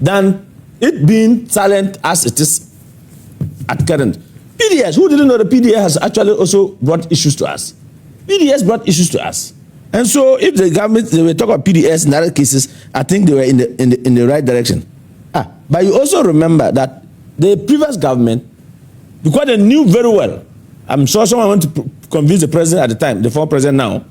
than it being silent as it is at current. PDS, who didn't know the PDS has actually also brought issues to us? PDS brought issues to us. And so if the government, they were talking about PDS in other cases, I think they were in the right direction. But you also remember that the previous government, because they knew very well, I'm sure someone went to convince the president at the time, the former president now,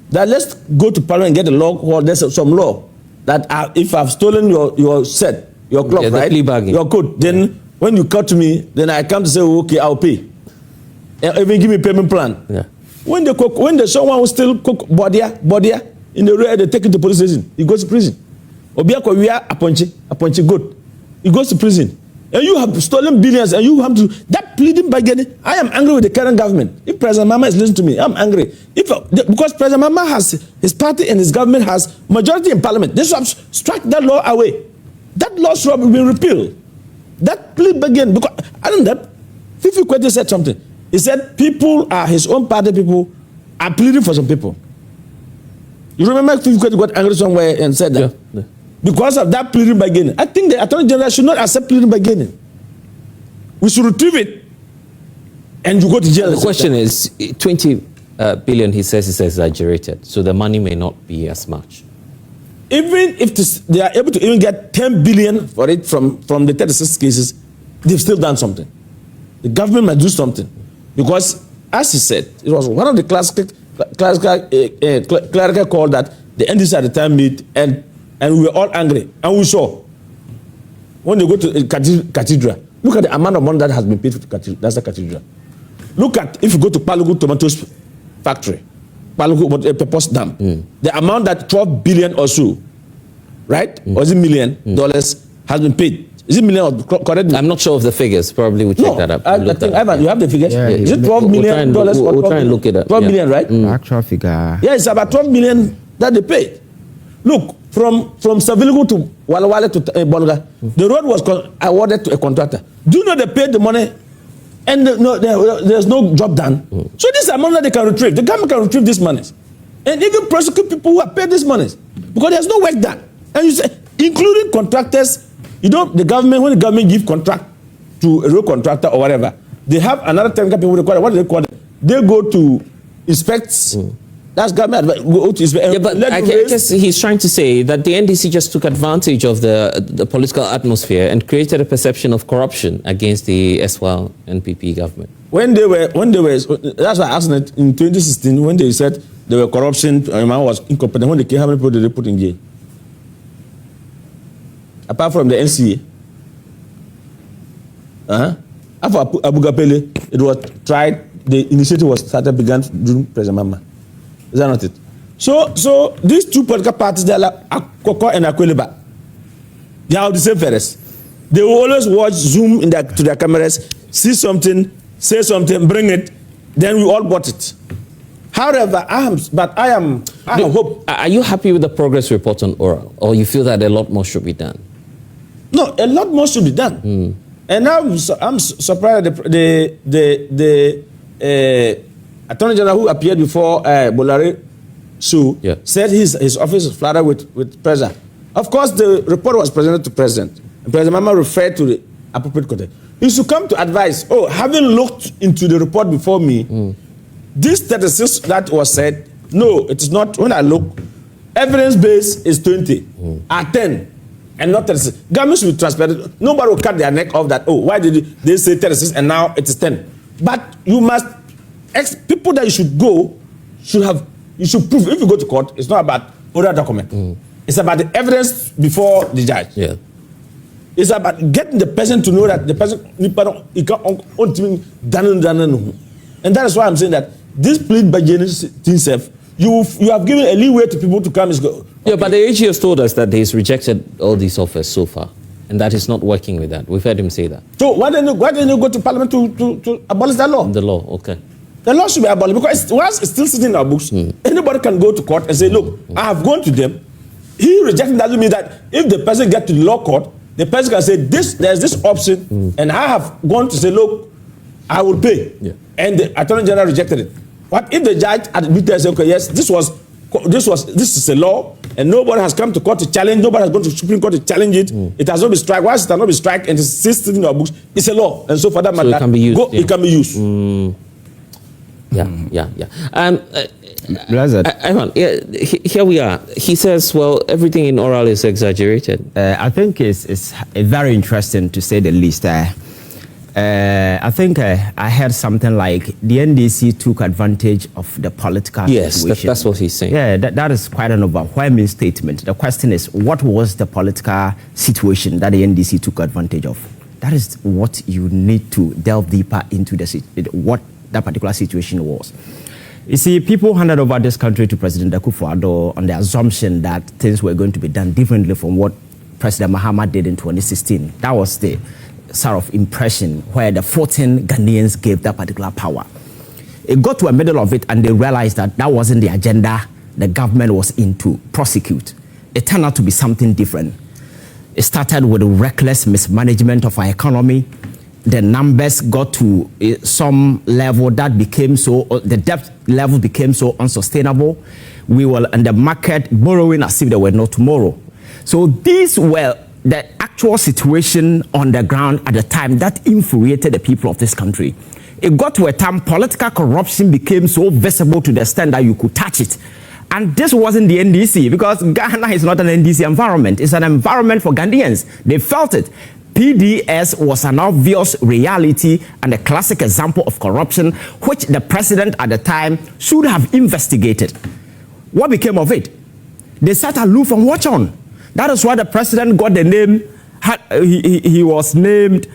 that let's go to parliament and get a law, or there's some law, that if I've stolen your set, your clock, right, your coat, then when you cut to me, then I come to say, okay, I'll pay. And even give me a payment plan. Yeah. When someone will still cook bodia in the rear, they take it to police station, he goes to prison. Obiako, we are a goat. He goes to prison. And you have stolen billions, and you have to, that pleading bargaining. I am angry with the current government. If President Mama is listening to me, I'm angry. Because President Mama has, his party and his government has majority in parliament. They should have struck that law away. That law should have been repealed. That plea bargaining, because, I don't know, Fifi Kwete said something. He said people are, his own party people are pleading for some people. You remember Fifi Kwete got angry somewhere and said that? Yeah. Because of that pleading bargaining. I think the Attorney General should not accept pleading bargaining. We should retrieve it and you go to jail. The question is, 20 billion, he says, is exaggerated. So the money may not be as much. Even if they are able to even get 10 billion for it from the 36 cases, they've still done something. The government must do something. Because, as he said, it was one of the clerical call that the NDC at the time made, and we were all angry. And we saw, when they go to the cathedral, look at the amount of money that has been paid for the cathedral. That's the cathedral. Look at, if you go to Palugu Tomatoes Factory, Palugu Pepos Dam, the amount that 12 billion or so, right? Or is it $1 million has been paid? Is it million or correct? I'm not sure of the figures. Probably we'll check that up. I think, Ivan, you have the figures? Yeah, is it $12 million? We'll try and look it up. 12 million, right? Actual figure. Yeah, it's about 12 million that they paid. Look, from Savilgo to Walawale to Bolga, the road was awarded to a contractor. Do you know they paid the money and there's no job done? So this is a money that they can retrieve. The government can retrieve these monies and even prosecute people who have paid these monies because there's no work done. And you say, including contractors, you know, when the government give contract to a road contractor or whatever, they have another technical people they call it. What do they call it? They go to inspect. That's government. Go to inspect. Yeah, but I guess he's trying to say that the NDC just took advantage of the political atmosphere and created a perception of corruption against the SWAL NPP government. When they were, that's why I asked it in 2016 when they said there were corruption, man was incompetent. When they came, how many people did they put in jail? Apart from the NCA. After Abu Gapele, it was tried, the initiative was started, began during President Mama. Is that not it? So these two political parties, they are like Akoko and Akweleba. They are the same fellas. They will always watch, zoom to their cameras, see something, say something, bring it, then we all bought it. However, I have hope. Are you happy with the progress report on oral, or you feel that a lot more should be done? No, a lot more should be done. And I'm surprised the Attorney General who appeared before Bolare said his office is flooded with pressure. Of course, the report was presented to President. And President Mama referred to the appropriate content. He should come to advise, having looked into the report before me, this statistics that was said, no, it is not. When I look, evidence base is 20 at 10. And not 36. Government should be transparent. Nobody will cut their neck off that. Why did they say 36 and now it is 10? But you must, people that you should go, you should prove. If you go to court, it's not about oral document. It's about the evidence before the judge. Yeah. It's about getting the person to know that the person, and that is why I'm saying that this plea by itself, you have given a leeway to people to come and go. Okay. Yeah, but the AG has told us that he's rejected all these offers so far, and that he's not working with that. We've heard him say that. So why didn't you go to Parliament to abolish that law? The law, okay. The law should be abolished because once it's still sitting in our books, anybody can go to court and say, look, I have gone to them. He rejected that doesn't mean that if the person gets to the law court, the person can say, there's this option, and I have gone to say, look, I will pay. Yeah. And the Attorney General rejected it. What if the judge admitted and said, okay, yes, this is a law, and nobody has come to court to challenge, nobody has gone to Supreme Court to challenge it. It has not been struck. Once it has not been struck and it's still sitting in our books, it's a law. And so for that matter, it can be used. It can be used. Ivan, here we are. He says, well, everything in oral is exaggerated. I think it's very interesting to say the least. I think I heard something like the NDC took advantage of the political situation. Yes, that's what he's saying. Yeah, that is quite an overwhelming statement. The question is, what was the political situation that the NDC took advantage of? That is what you need to delve deeper into what that particular situation was. You see, people handed over this country to President Akufo-Addo on the assumption that things were going to be done differently from what President Mahama did in 2016. That was the sort of impression where the 14 Ghanaians gave that particular power. It got to a middle of it and they realized that that wasn't the agenda the government was into, prosecute. It turned out to be something different. It started with a reckless mismanagement of our economy. The numbers got to some level that became so, the debt level became so unsustainable. We were in the market borrowing as if there were no tomorrow. So these were the actual situation on the ground at the time that infuriated the people of this country. It got to a time political corruption became so visible to the extent that you could touch it. And this wasn't the NDC, because Ghana is not an NDC environment. It's an environment for Ghanaians. They felt it. PDS was an obvious reality and a classic example of corruption, which the president at the time should have investigated. What became of it? They sat aloof and watched on. That is why the president got the name, he was named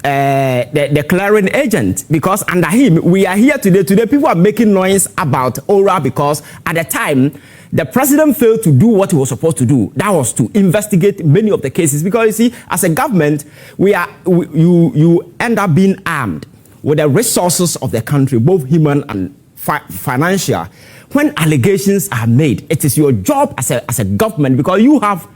the clearing agent, because under him we are here today. Today people are making noise about ORA because at the time the president failed to do what he was supposed to do. That was to investigate many of the cases, because you see, as a government, you end up being armed with the resources of the country, both human and financial. When allegations are made, it is your job as a government, because you have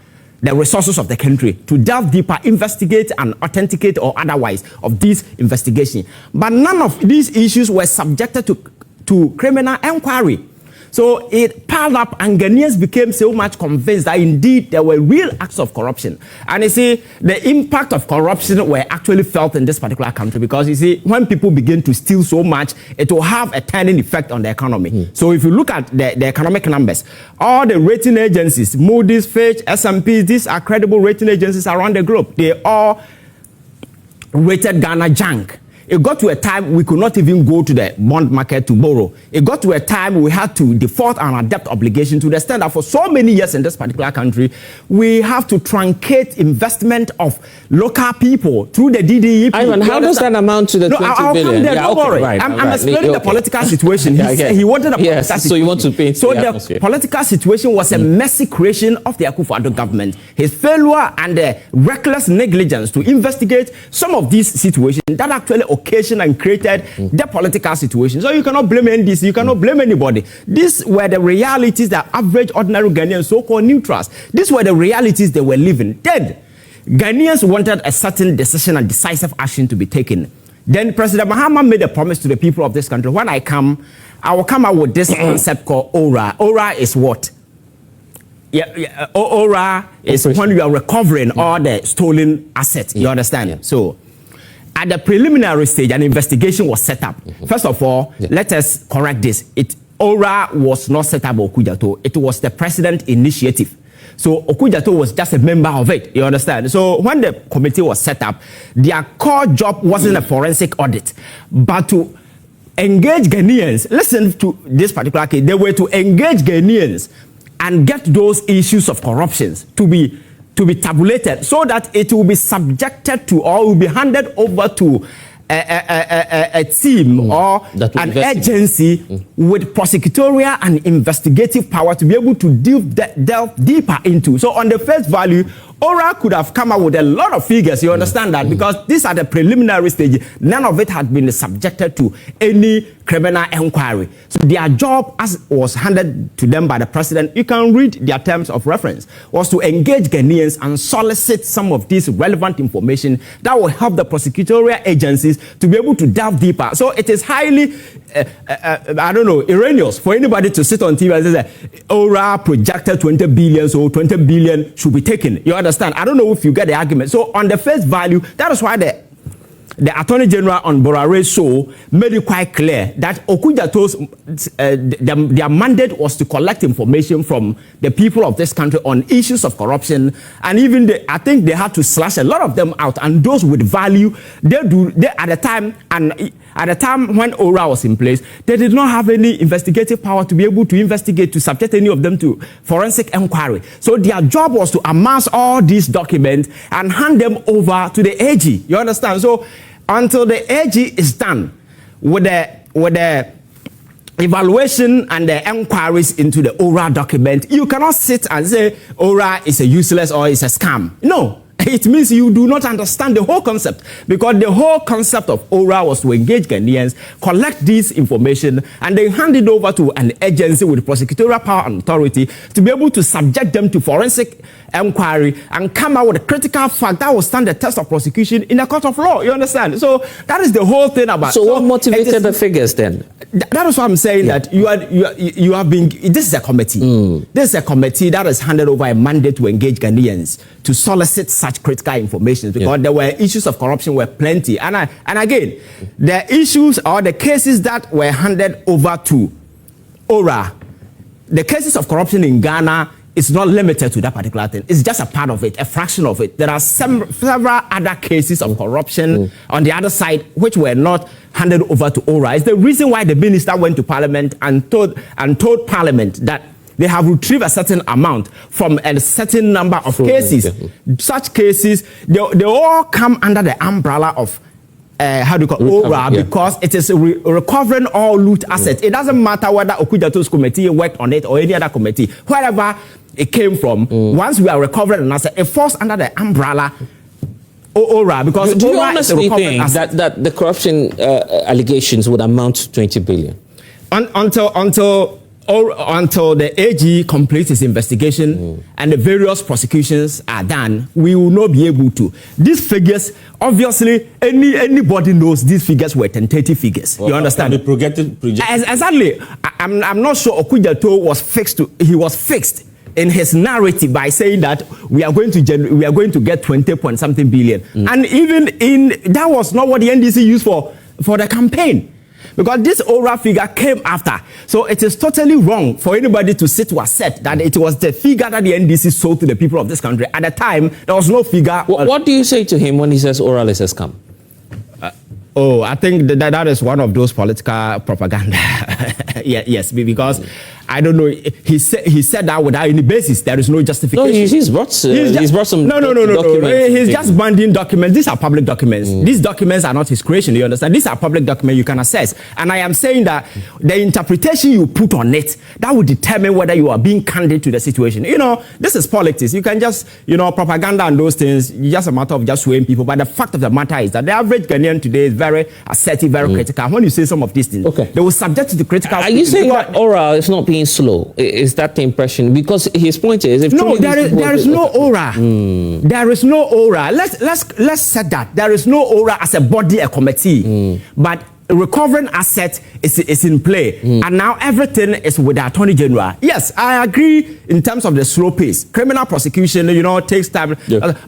the resources of the country, to delve deeper, investigate and authenticate or otherwise of this investigation. But none of these issues were subjected to criminal inquiry. So it piled up, and Ghanaians became so much convinced that indeed there were real acts of corruption. And you see, the impact of corruption were actually felt in this particular country, because you see, when people begin to steal so much, it will have a turning effect on the economy. So if you look at the economic numbers, all the rating agencies, Moody's, Fitch, S&P, these are credible rating agencies around the globe. They all rated Ghana junk. It got to a time we could not even go to the bond market to borrow. It got to a time we had to default on our debt obligation, to the extent that for so many years in this particular country, we have to truncate investment of local people through the DDEP. Ivan, how does that amount to the 20 I'll billion? come there, Yeah, don't okay, worry. right, I'm explaining the political situation. He wanted a political situation. So you want to paint so the the atmosphere. political situation was a messy creation of the Akufo-Addo government. His failure and the reckless negligence to investigate some of these situations that actually occasioned and created the political situation. So you cannot blame NDC, you cannot blame anybody. These were the realities that average ordinary Ghanaians, so-called neutrals, these were the realities they were living. Then Ghanaians wanted a certain decision and decisive action to be taken. Then President Mahama made a promise to the people of this country. When I will come out with this concept called ORA. ORA is what? ORA is when you are recovering all the stolen assets. You understand? Yeah. So at the preliminary stage, an investigation was set up. First of all, let us correct this. ORA was not set up by Okujato. It was the president initiative. So Okujato was just a member of it. You understand? So when the committee was set up, their core job wasn't a forensic audit, but to engage Ghanaians. Listen to this particular case. They were to engage Ghanaians and get those issues of corruptions to be tabulated, so that it will be subjected to, or will be handed over to a team or an agency with prosecutorial and investigative power to be able to delve deeper into. So on the face value, ORA could have come out with a lot of figures, you understand that, because these are the preliminary stage. None of it had been subjected to any criminal inquiry. So their job, as was handed to them by the president, you can read their terms of reference, was to engage Ghanaians and solicit some of this relevant information that will help the prosecutorial agencies to be able to delve deeper. So it is highly, erroneous for anybody to sit on TV and say, ORA projected 20 billion, so 20 billion should be taken. You understand? I don't know if you get the argument. So on the face value, that is why the Attorney General on Borare's show made it quite clear that Okujato's their mandate was to collect information from the people of this country on issues of corruption, and even I think they had to slash a lot of them out, and those with value, at the time when ORA was in place, they did not have any investigative power to be able to investigate, to subject any of them to forensic inquiry. So their job was to amass all these documents and hand them over to the AG. You understand? So until the AG is done with the evaluation and the inquiries into the ORA document, you cannot sit and say ORA is a useless or is a scam. No. It means you do not understand the whole concept, because the whole concept of ORA was to engage Ghanaians, collect this information, and then hand it over to an agency with prosecutorial power and authority to be able to subject them to forensic inquiry and come out with a critical fact that will stand the test of prosecution in a court of law. You understand? So that is the whole thing about. So what motivated the figures then? That is what I'm saying, that you have been. This is a committee. This is a committee that has handed over a mandate to engage Ghanaians to solicit such critical information, because there were issues of corruption were plenty, and again, the issues or the cases that were handed over to ORA, the cases of corruption in Ghana is not limited to that particular thing. It's just a part of it, a fraction of it. There are several other cases of corruption on the other side which were not handed over to ORA. It's the reason why the minister went to Parliament and told Parliament that they have retrieved a certain amount from a certain number of cases. Such cases, they all come under the umbrella of how do you call ORA, because it is recovering all loot assets. It doesn't matter whether Okudjato's committee worked on it or any other committee, wherever it came from. Once we are recovering an asset, it falls under the umbrella ORA, because do you ORA is a honestly recovering think asset. that the corruption allegations would amount to 20 billion? Until the AG completes its investigation and the various prosecutions are done, we will not be able to. These figures, obviously, anybody knows these figures were tentative figures. Well, you understand? Exactly. I'm not sure Okudjato was fixed. He was fixed in his narrative by saying that we are going to get 20 point something billion, and even that was not what the NDC used for the campaign. Because this ORA figure came after. So it is totally wrong for anybody to sit to assert that it was the figure that the NDC sold to the people of this country. At the time, there was no figure. What do you say to him when he says oral is a scam? I think that is one of those political propaganda. Yes, because I don't know. He said that without any basis. There is no justification. No, he's brought some. No. He's just banding documents. These are public documents. These documents are not his creation. You understand? These are public documents you can access. And I am saying that the interpretation you put on it, that will determine whether you are being candid to the situation. You know, this is politics. You can just, propaganda and those things. It's just a matter of just swaying people. But the fact of the matter is that the average Ghanaian today is very assertive, very critical. When you say some of these things, they will subject you to critical. Are you saying that oral is not being slow? Is that the impression? Because his point is, if no, there is no aura. There is no aura. Let's set that. There is no aura as a body, a committee. But recovering asset is in play, and now everything is with the Attorney General. Yes, I agree in terms of the slow pace. Criminal prosecution, takes time.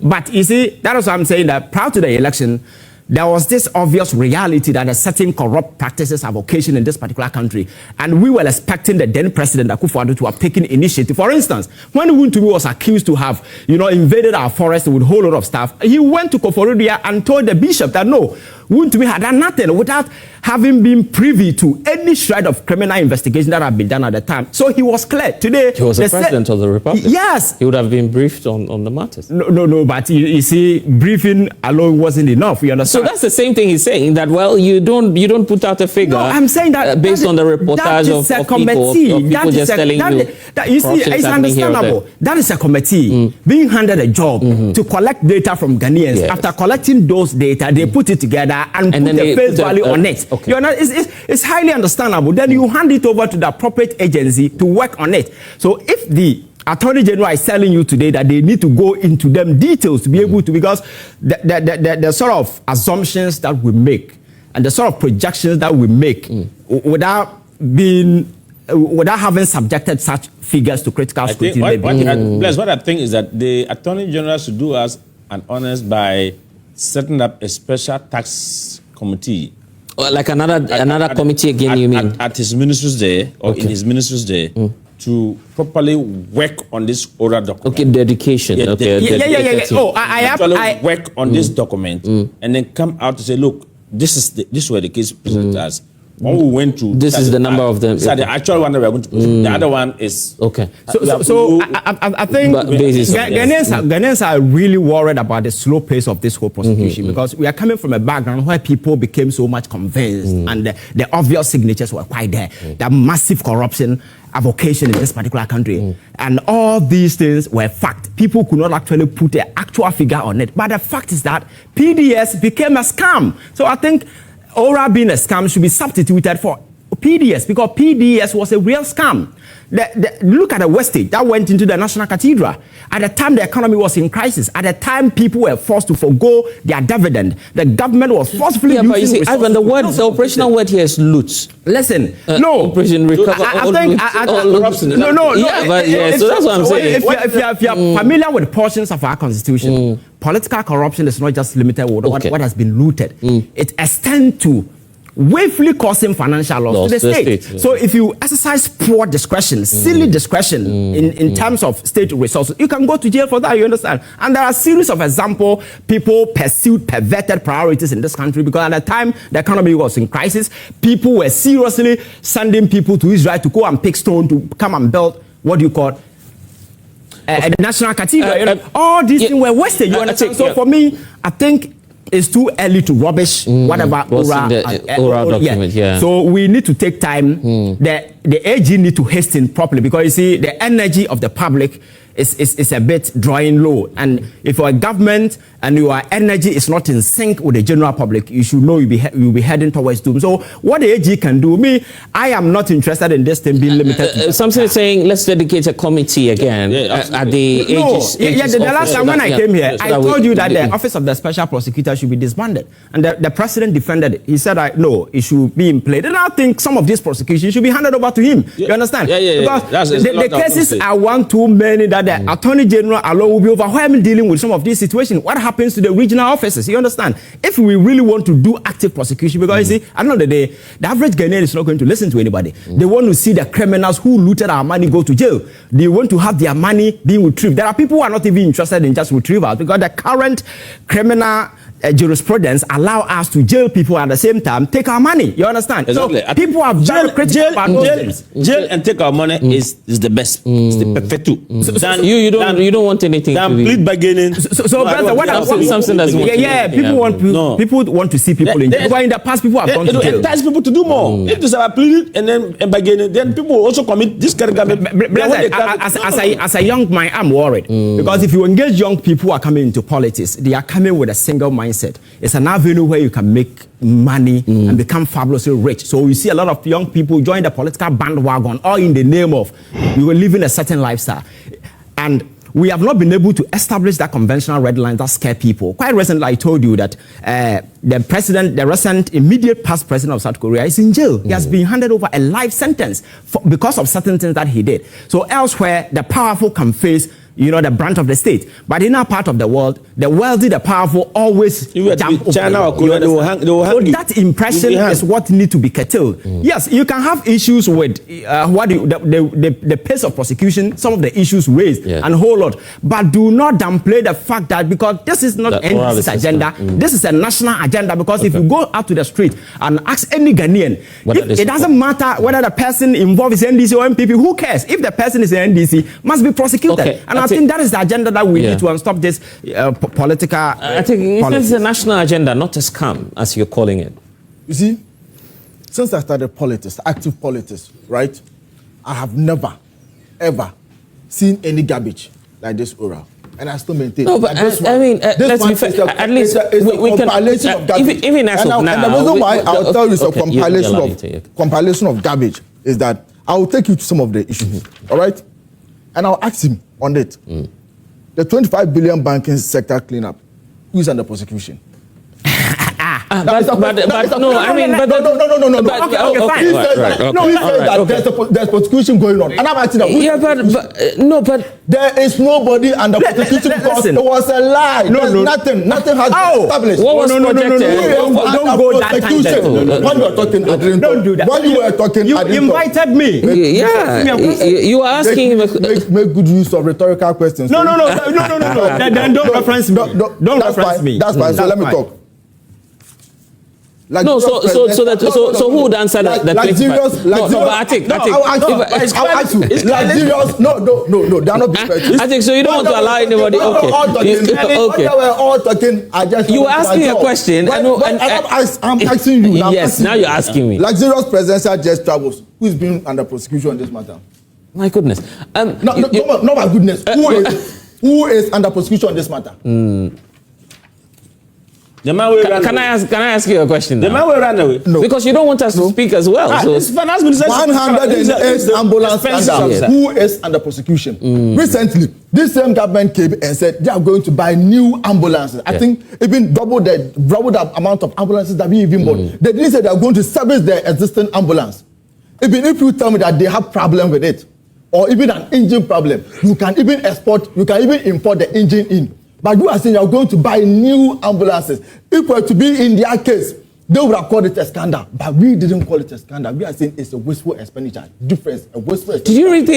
But you see, that is what I'm saying, that prior to the election, there was this obvious reality that a certain corrupt practices have occasioned in this particular country. And we were expecting the then President Akufo-Addo to have taken initiative. For instance, when Wontumi was accused to have, invaded our forest with a whole lot of stuff, he went to Koforidua and told the bishop that no, Wontumi had done nothing without having been privy to any shred of criminal investigation that had been done at the time. So he was clear. Today, he was the President of the Republic. Yes. He would have been briefed on the matters. No, but you see, briefing alone wasn't enough. You understand? So that's the same thing he's saying, that, well, you don't put out a figure. No, I'm saying that based on the reportage of people just telling you. You see, it's understandable. That is a committee being handed a job to collect data from Ghanaians. Yes. After collecting those data, they put it together and put the face value on it. Okay. It's highly understandable. Then you hand it over to the appropriate agency to work on it. So if the Attorney General is telling you today that they need to go into them details to be able to, because the sort of assumptions that we make and the sort of projections that we make without having subjected such figures to critical scrutiny. What I think is that the Attorney General should do us an honest by setting up a special tax committee. Like another committee again, you mean? At his minister's day, or in his minister's day, to properly work on this oral document. Okay, dedication. Yeah. Oh, I work on this document and then come out to say, look, this were the case presented as. When we went to this is the number of them. So the actual one that we are going to present. The other one is okay. So I think Ghanaians are really worried about the slow pace of this whole prosecution because we are coming from a background where people became so much convinced and the obvious signatures were quite there. That massive corruption avocation in this particular country, and all these things were fact. People could not actually put an actual figure on it, but the fact is that PDS became a scam. So I think ORA being a scam should be substituted for PDS because PDS was a real scam. Look at the wastage that went into the National Cathedral. At the time, the economy was in crisis. At the time, people were forced to forgo their dividend. The government was forcefully using resources. Ivan, the operational word here is loot. Listen, no. Operation recover. So that's what I'm saying. If you are familiar with portions of our constitution, political corruption is not just limited with what has been looted. It extends to willfully causing financial loss to the state. So if you exercise poor discretion, silly discretion in terms of state resources, you can go to jail for that, you understand? And there are a series of examples, people pursued perverted priorities in this country because at the time the economy was in crisis, people were seriously sending people to Israel to go and pick stone to come and build, what do you call a national cathedral. All these things were wasted, you understand? So for me, I think it's too early to rubbish whatever What's in the oral document, yeah. So we need to take time. The AG need to hasten properly, because you see the energy of the public is a bit drawing low, and if your government and your energy is not in sync with the general public, you should know you'll be heading towards doom. So what the AG can do, I am not interested in this thing being limited. Something is saying let's dedicate a committee again at the AG's. The last time when I came here, I told you that the office of the special prosecutor should be disbanded, and the president defended it. He said, no, it should be in place. And I think some of these prosecutions should be handed over to him. You understand? Because the cases are one too many that the Attorney General alone will be overwhelmed dealing with some of these situations. What happens to the regional officers? You understand? If we really want to do active prosecution, because you see, at the end of the day, the average Ghanaian is not going to listen to anybody. They want to see the criminals who looted our money go to jail. They want to have their money being retrieved. There are people who are not even interested in just retrieval, because the current criminal jurisprudence allow us to jail people at the same time take our money. You understand? Exactly. So people are very critical about those things. Jail and take our money is the best. It's the perfect too. You don't want anything to be complete bargaining. So brother, what something that's people want to see people in jail. But in the past, people have gone to jail. It entices people to do more. If there's a pleading and bargaining, then people will also commit this kind of as a young man, I'm worried because if you engage young people who are coming into politics, they are coming with a single mindset. It's an avenue where you can make money and become fabulously rich. So you see a lot of young people join the political bandwagon, all in the name of we were living a certain lifestyle. And we have not been able to establish that conventional red line that scare people. Quite recently, I told you that the recent immediate past president of South Korea is in jail. He has been handed over a life sentence because of certain things that he did. So elsewhere, the powerful can face the branch of the state. But in our part of the world, the wealthy, the powerful always jump over. China or Korea, they will hang so that impression is what needs to be curtailed. Yes, you can have issues with the pace of prosecution, some of the issues raised, and a whole lot. But do not downplay the fact that because this is not NPC's agenda, this is a national agenda. Because if you go out to the street and ask any Ghanaian, it doesn't matter whether the person involved is NDC or MPP, who cares? If the person is an NDC, must be prosecuted. Okay. And I think that is the agenda that we need to stop this political. I think it's a national agenda, not a scam, as you're calling it. You see, since I started politics, active politics, right, I have never, ever seen any garbage like this oral. And I still maintain. No, but let's be fair. At least we can. Even as of now. And the reason why I'll tell you a compilation of garbage is that I will take you to some of the issues. All right? And I'll ask him on it. The 25 billion banking sector cleanup, who is under prosecution? But no. He said that there's prosecution going on. And I'm asking but there is nobody under prosecution because it was a lie. Nothing has been established. What was projected? Don't go that tangent. When you were talking, I didn't. Don't do that. When you were talking, you I didn't invited me. You were asking him. Make good use of rhetorical questions. No. Then don't reference me. Don't reference me. That's fine. So let me talk. Like so who would answer that? No, they're not being I think so. You don't want to allow anybody. Okay. We're all talking. You were asking a question. I'm asking you now. Yes, now you're asking me. Luxurious presidential jet travels. Who's been under prosecution on this matter? My goodness. No, my goodness. Who is under prosecution on this matter? Can I ask you a question now? The man will run away. No. Because you don't want us to speak as well. This finance minister 108 ambulance scandal. Who is under prosecution? Recently, this same government came and said they are going to buy new ambulances. I think even double the amount of ambulances that we even bought. They didn't say they are going to service their existing ambulance. Even if you tell me that they have problem with it, or even an engine problem, you can even import the engine in. But you are saying you are going to buy new ambulances. If it were to be in their case, they would have called it a scandal. But we didn't call it a scandal. We are saying it's a wasteful expenditure. Difference, a wasteful expenditure. Did you read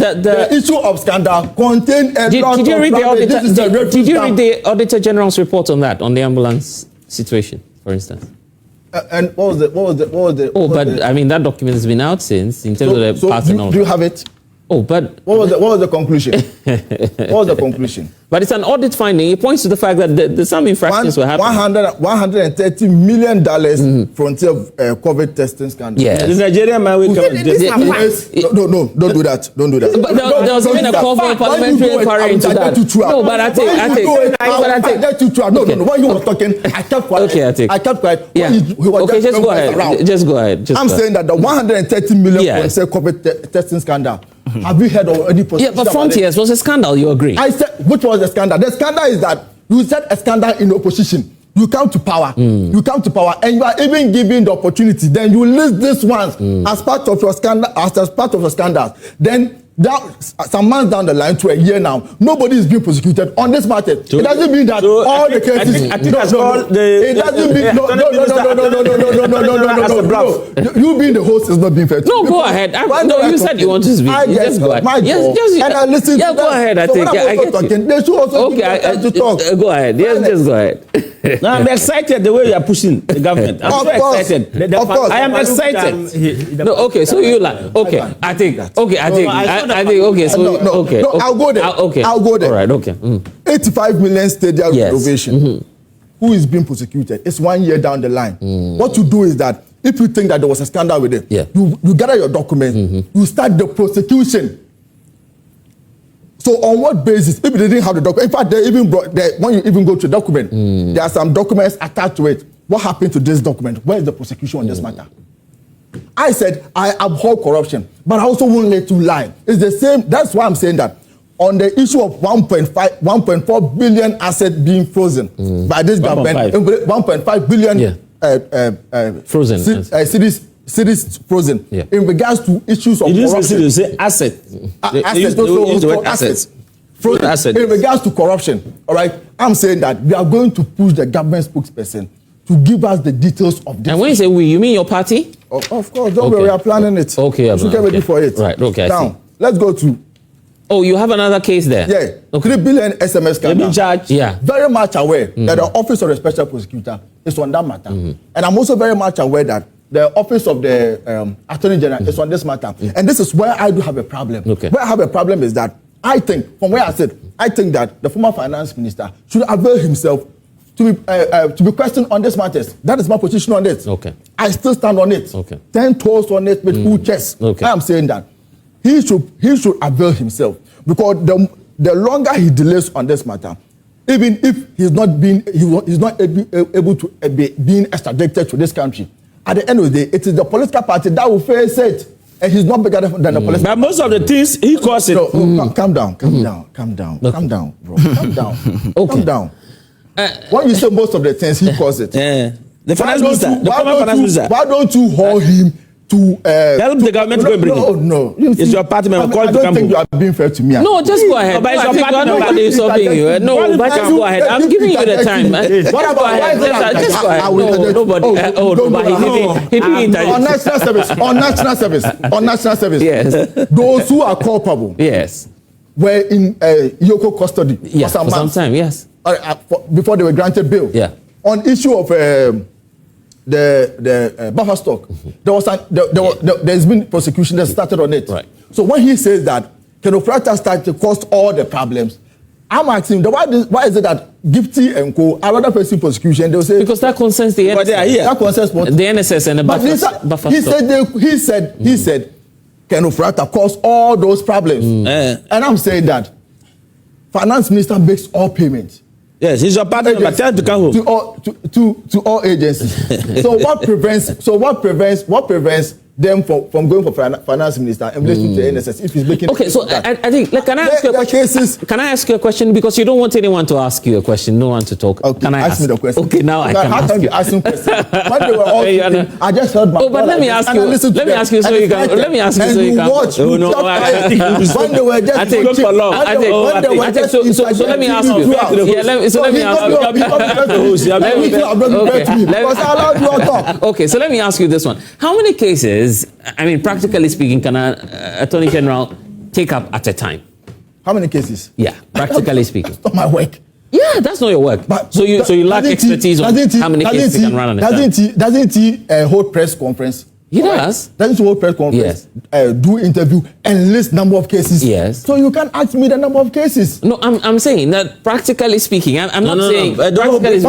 the issue of scandal contained a lot of Did you read the Auditor General's report on that, on the ambulance situation, for instance? And what was the? I mean, that document has been out since, in terms of the part and all. Do you have it? Oh, but What was the conclusion? What was the conclusion? But it's an audit finding. It points to the fact that some infractions were happening. $130 million frontier COVID testing scandal. Yes. The Nigerian man will come. No, don't do that. Don't do that. But there was even a call for parliamentary inquiry into that. No, but I think. No. When you were talking, I kept quiet. Okay, I take. I kept quiet. Yeah. Okay, just go ahead. Just go ahead. I'm saying that the 130 million frontier COVID testing scandal. Have you heard of any prosecution? Yeah, but Frontiers was a scandal. You agree? I said, which was the scandal? The scandal is that you said a scandal in opposition. You come to power. You come to power, and you are even given the opportunity. Then you list this ones as part of your scandal, as part of your scandals. Then some months down the line to a year now, nobody is being prosecuted on this matter. It doesn't mean that all the cases. It doesn't mean no. You being the host is not being fair. No, go ahead. No, you said you want to speak. Just go ahead. Yes, and I listen. Yeah, go ahead. I think I get you. They should also to talk. Go ahead. Yes, just go ahead. No, I'm excited the way you are pushing the government. I'm so excited. Of course. I am excited. No, okay. So you like okay. I think okay. I think okay. So okay. No, I'll go there. Okay. I'll go there. All right. Okay. 85 million stadium renovation. Who is being prosecuted? It's 1 year down the line. What you do is that if you think that there was a scandal with it, you gather your documents, you start the prosecution. So on what basis? If they didn't have the document, in fact, they even brought when you even go to the document, there are some documents attached to it. What happened to this document? Where is the prosecution on this matter? I said I abhor corruption, but I also won't let you lie. It's the same. That's why I'm saying that on the issue of 1.4 billion assets being frozen by this government, 1.5 billion frozen cities frozen in regards to issues of corruption. You say assets. Assets. Frozen assets. In regards to corruption, all right. I'm saying that we are going to push the government spokesperson to give us the details of this. And when you say we, you mean your party? Of course, don't worry, we are planning it. Okay, we should get ready for it. Right, okay. Now, let's go to. Oh, you have another case there? Yeah. Okay. 3 billion SMS scandal. Charge. Yeah. Very much aware that the Office of the Special Prosecutor is on that matter. And I'm also very much aware that the Office of the Attorney General is on this matter. And this is where I do have a problem. Okay. Where I have a problem is that I think, from where I said, I think that the former finance minister should avail himself to be questioned on these matters. That is my position on it. Okay. I still stand on it. Okay. 10 toes on it with full chest. Okay. I am saying that he should avail himself, because the longer he delays on this matter, even if he's not able to be being extradited to this country, at the end of the day, it is the political party that will face it, and he's not bigger than the political. But most of the things he caused it. No, calm down, bro. Calm down. When you say most of the things he caused it, the finance minister, the former finance minister. Why don't you hold him to tell the government to go and bring him? No. It's your party member. I don't think you are being fair to me. No, just go ahead. But it's your party member. Nobody is stopping you. No, but just go ahead. I'm giving you the time. Just go ahead. Just go ahead. No, nobody. Oh, but he didn't intervene. On national service. Yes. Those who are culpable. Yes. Were in Yoko custody for some time. Yes. Before they were granted bail. Yeah. On issue of the buffer stock, there's been prosecution that started on it. Right. So when he says that Kenofrata started to cause all the problems, I'm asking him, why is it that Gifty and Co. are rather facing prosecution? They will say, because that concerns the NSS. But they are here. That concerns what? The NSS and the buffer stock. He said Kenofrata caused all those problems. And I'm saying that finance minister makes all payments. Yes, he's your partner. Tell him to come home. To all agencies. So what prevents them from going for finance minister and relation to the NSS if he's making? Okay, so I think, can I ask you a question? Can I ask you a question, because you don't want anyone to ask you a question, no one to talk. Okay, can I ask me the question? Okay, now I can ask you. Asking questions. When they were all speaking, I just heard my. Oh, but let me ask you. Let me ask you so you can. Let me ask you so you can. Watch. Oh no, when they were just. I think so. Let me ask you. Yeah, so let me ask you. Okay, so let me ask you this one. How many cases, I mean, practically speaking, can an Attorney General take up at a time? How many cases? Yeah, practically speaking. That's not my work. Yeah, that's not your work. But so you lack expertise on how many cases you can run on a time. Doesn't he hold press conference He does. That is what press conference. Yes. Do interview and list number of cases. Yes. So you can ask me the number of cases. No, I'm saying that practically speaking, I'm not saying. When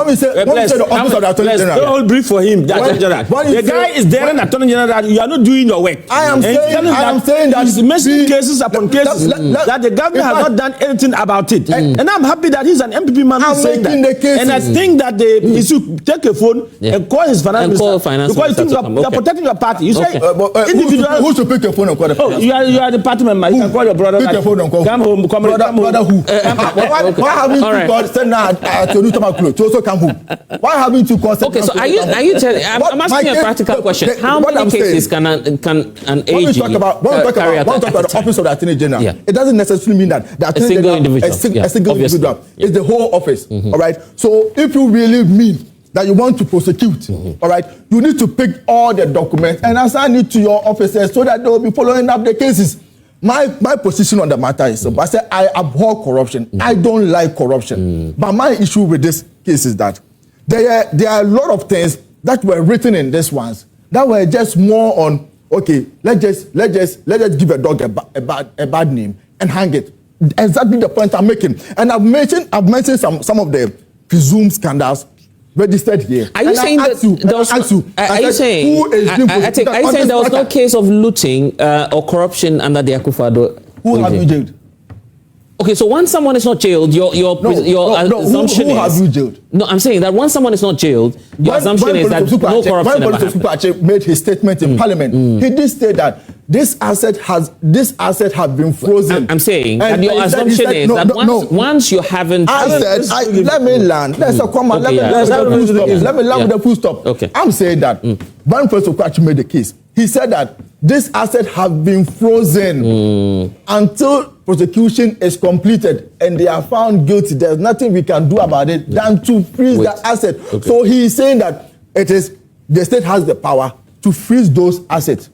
we say the office of the Attorney General. Don't brief for him. The guy is there in Attorney General that you are not doing your work. I am saying that he's mentioning cases upon cases that the government has not done anything about it. And I'm happy that he's an MPP man who's saying that. And I think that he should take a phone and call his finance minister because you're protecting your party. You say individual. Who should pick your phone and call the Oh, you are the party member. You can call your brother. Pick your phone and call. Come home. Brother who? Why haven't you called Senator to also come home? Why haven't you called? Okay, so are you telling? I'm asking a practical question. How many cases can an AG when we talk about the office of the Attorney General, it doesn't necessarily mean that the Attorney General, a single individual, is the whole office. All right. So if you really mean that you want to prosecute, all right, you need to pick all the documents and assign it to your officers so that they will be following up the cases. My position on the matter is, I say I abhor corruption. I don't like corruption. But my issue with this case is that there are a lot of things that were written in this ones that were just more on, okay, let's just give a dog a bad name and hang it. Exactly the point I'm making. And I've mentioned some of the presumed scandals registered here. Are you saying that there was no case of looting or corruption under the Akufo-Addo? Who have you jailed? Okay, so once someone is not jailed, your assumption who have you jailed? No, I'm saying that once someone is not jailed, your assumption is that no corruption ever happened. When made his statement in Parliament, he did say that this asset has been frozen. I'm saying that your assumption is that once you haven't. Let me land. Let's come on. Let me land with the full stop. Okay. I'm saying that when Professor Kwachi made the case, he said that this asset has been frozen until prosecution is completed and they are found guilty. There's nothing we can do about it than to freeze the asset. Okay. So he is saying that the state has the power to freeze those assets.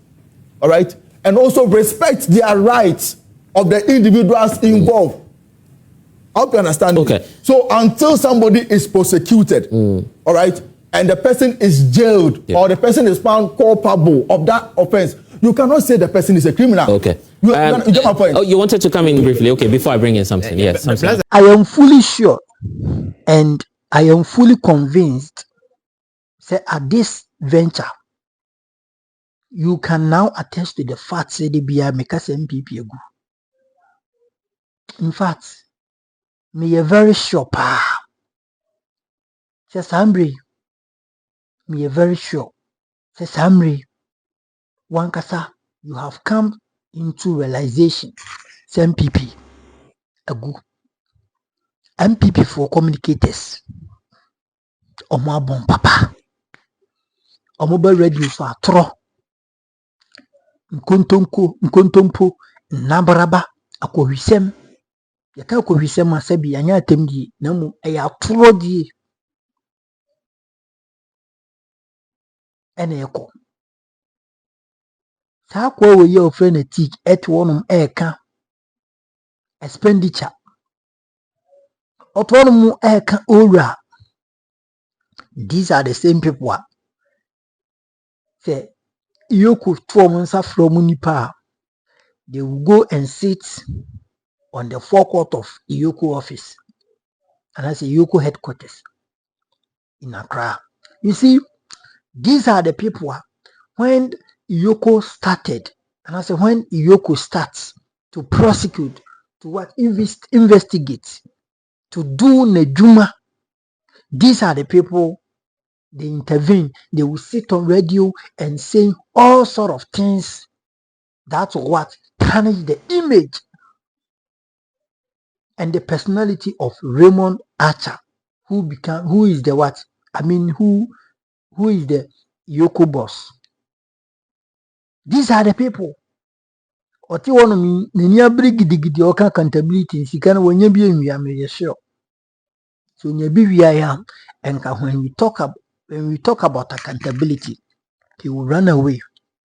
All right? And also respect their rights of the individuals involved. I hope you understand. Okay. So until somebody is prosecuted, all right, and the person is jailed or the person is found culpable of that offense, you cannot say the person is a criminal. Okay. You get my point? Oh, you wanted to come in briefly. Okay, before I bring in something. Yes. I am fully sure and I am fully convinced that at this venture, you can now attest to the fact that the BI make us MPP. In fact, me a very sure says Ambry. Me a very sure says Ambry. Wankasa, you have come into realization. Say MPP. MPP for communicators. Omo bon papa. Omo be ready for atro. Nkontompo nabraba akohwisem. Yaka akohwisem asabi anya atemdi na mu eya atro die. Ene yeko. Saa kwa we ye ofre na tik et wonum eka expenditure. Otonum eka ora. These are the same people. Say Yoku Tuomunsa from Munipa, they will go and sit on the forecourt of Iyoko office. And that's Iyoko headquarters in Accra. You see, these are the people when Iyoko started, and I say when Iyoko starts to prosecute, to what investigate, to do Nejuma, these are the people. They intervene. They will sit on radio and say all sort of things. That's what tarnish the image and the personality of Raymond Archer, who is the what? I mean, who is the Yoko boss? These are the people. Oti wono mi nenia brigidi oka accountability sikana wonya bi enwia me sure. So nya bi wia ya enka when we talk about accountability, he will run away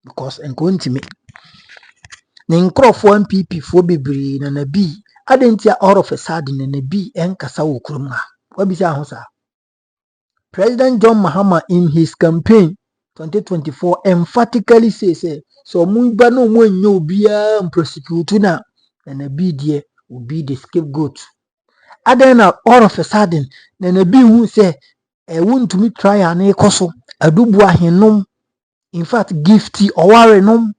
because and going to me. Ninkro for MPP for Bibri and a B. I didn't hear all of a sudden and a B and Kasawu Kruma. What is our President John Mahama in his campaign 2024 emphatically say so muba no mo nyo bia prosecute na be there will be the scapegoat. Adena all of a sudden na be who say want to me try an ekoso adubu ahenom, in fact gifty or ware nom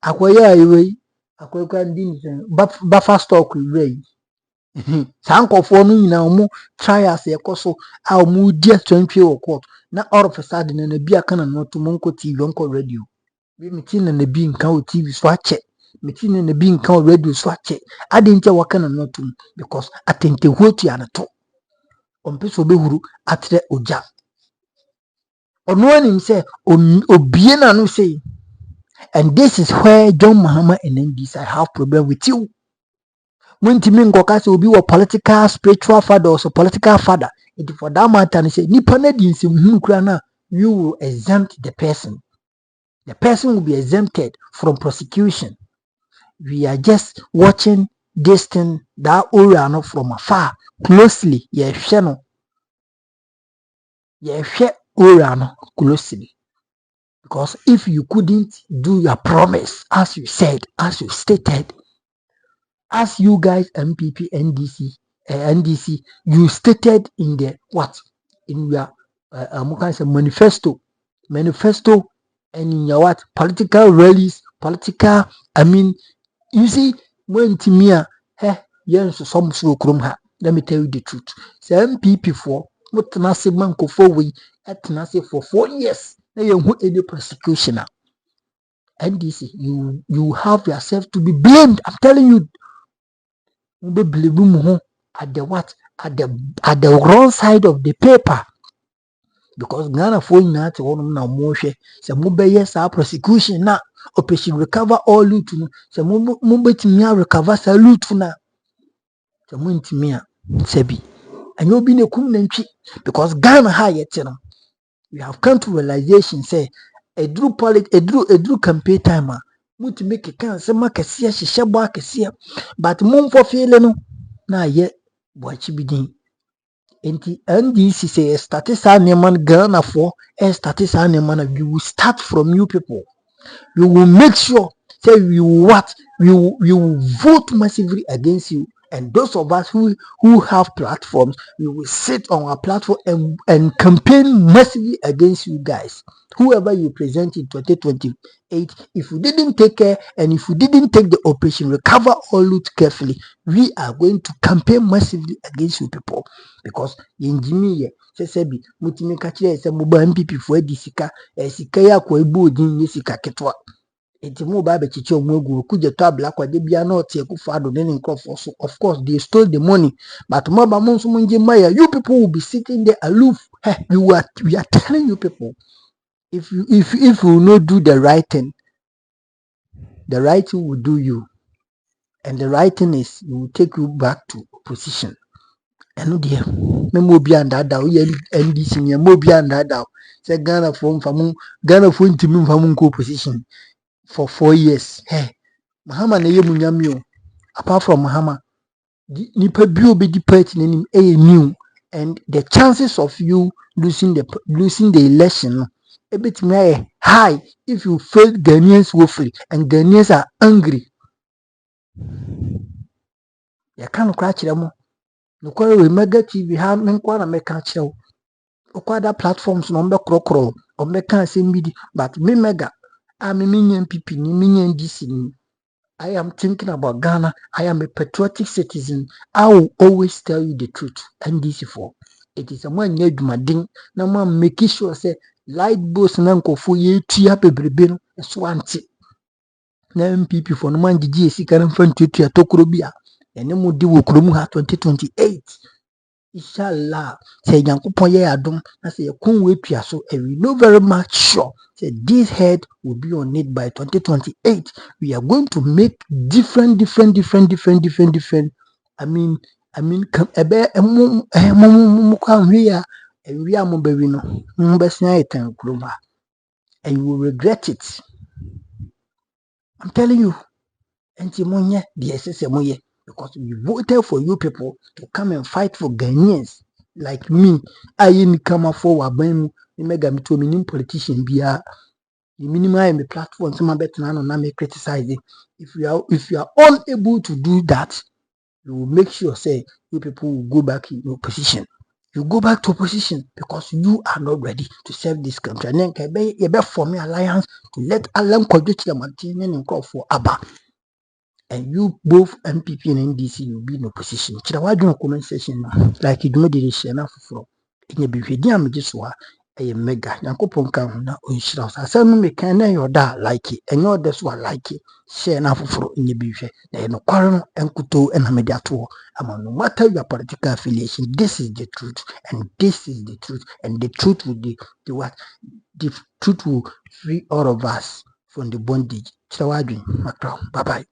akwaya iwe akwakwa ndi buffer stock iwe sankofo no nyina omo trials ekoso a omo dia twantwe wo court na all of a sudden na bi aka na no to monko TV onko radio bi meti na bi nka o TV so ache meti na bi nka o radio so ache ade ntia waka na no to because atente hotu ya to ompeso behuru atre oja ono anim se obie na no say. And this is where John Mahama and NDC I have problem with you. When Timin Gokasi will be a political spiritual father or so political father, it for that matter and say you will exempt the person. The person will be exempted from prosecution. We are just watching this thing that Oriano from afar closely. Yes, Oriano closely. Because if you couldn't do your promise, as you said, as you stated, as you guys, MPP, NDC, you stated in the what? In your manifesto, and in your what? Political rallies, you see, when Timia, yes, some so krum. Let me tell you the truth. So MPP for what Nasi Manko for we at Nasi for 4 years. Any prosecution now. NDC, you have yourself to be blamed. I'm telling you. At the what? At the wrong side of the paper. Because Ghana for na to one na motion. So yes our prosecution na operation recover all loot. So mubet recover sa loot na. So muntimia sebi. And you'll be ne kum nantwi because Ghana ha yet you know. We have come to realization say a drew campaign timer to make a can say makasi shishabo akasi but mum for feeling na yet what you begin NDC say statisa neman Ghana for statisa neman you will start from you people. You will make sure say we will vote massively against you. And those of us who have platforms, we will sit on our platform and campaign massively against you guys. Whoever you present in 2028, if you didn't take care and if you didn't take the operation, recover all loot carefully, we are going to campaign massively against you people. Because in Jimmy, Sebi, Mutimikachi, MPP for Disika, Sikaya Kwebu, Yesika Ketwa. Enti mo ba be chichi omugu kuje to abla kwa de bia na otie kufado ne nkofo so of course they stole the money but mo ba mo nso munje maya you people will be sitting there aloof. We are telling you people if you will not do the right thing will do you, and the right thing is it will take you back to position. And dear me mo bia ndada o ye NDC me mo bia ndada say Ghana for ntimi mfa mu ko position for 4 years. Hey, Mahama na ye munyamio. Apart from Mahama, nipa bi obi di party nanim new, and the chances of you losing the election a bit high if you fail Ghanaians woefully, and Ghanaians are angry. Ya kan kra kire mo. No kware we mega TV ha me kwa na meka kire wo. Okwada platforms no mbe krokro, o meka asembidi, but me mega I'm a MPP, NDC. I am thinking about Ghana. I am a patriotic citizen. I will always tell you the truth. NDC for it is a man need my ding. No man make sure say light boss nanko for ye tia pebrebe no swanti. Na MPP for no man di si kan fan tutu atokrobia. Ene mo di wo kromu ha 2028. Inshallah, say Yankupon ye adum, I say Kunwe Piaso, and we know very much sure say this head will be on it by 2028. We are going to make different. I mean, ebe we are mobile and you will regret it. I'm telling you, because we voted for you people to come and fight for Ghanaians. like me, I come forward when me mega me to me politician be a minimum me platform some better na no me criticize it. If you are unable to do that, you will make sure say you people will go back in your position. You go back to opposition because you are not ready to serve this country. And then you better form an alliance to let Alam Kodich Martin and call for Abba. And you both MPP and NDC will be in opposition. Why do you comment section like you do not did share enough for in your behavior? I'm just a mega. Yankopon can na unshroud. I said, no, me can your da like it, and your that's what like it. Share enough for in your behavior. There no quarrel and kuto and hamediato. No matter your political affiliation, this is the truth, and this is the truth, and the truth will be the what the truth will free all of us from the bondage. Bye bye.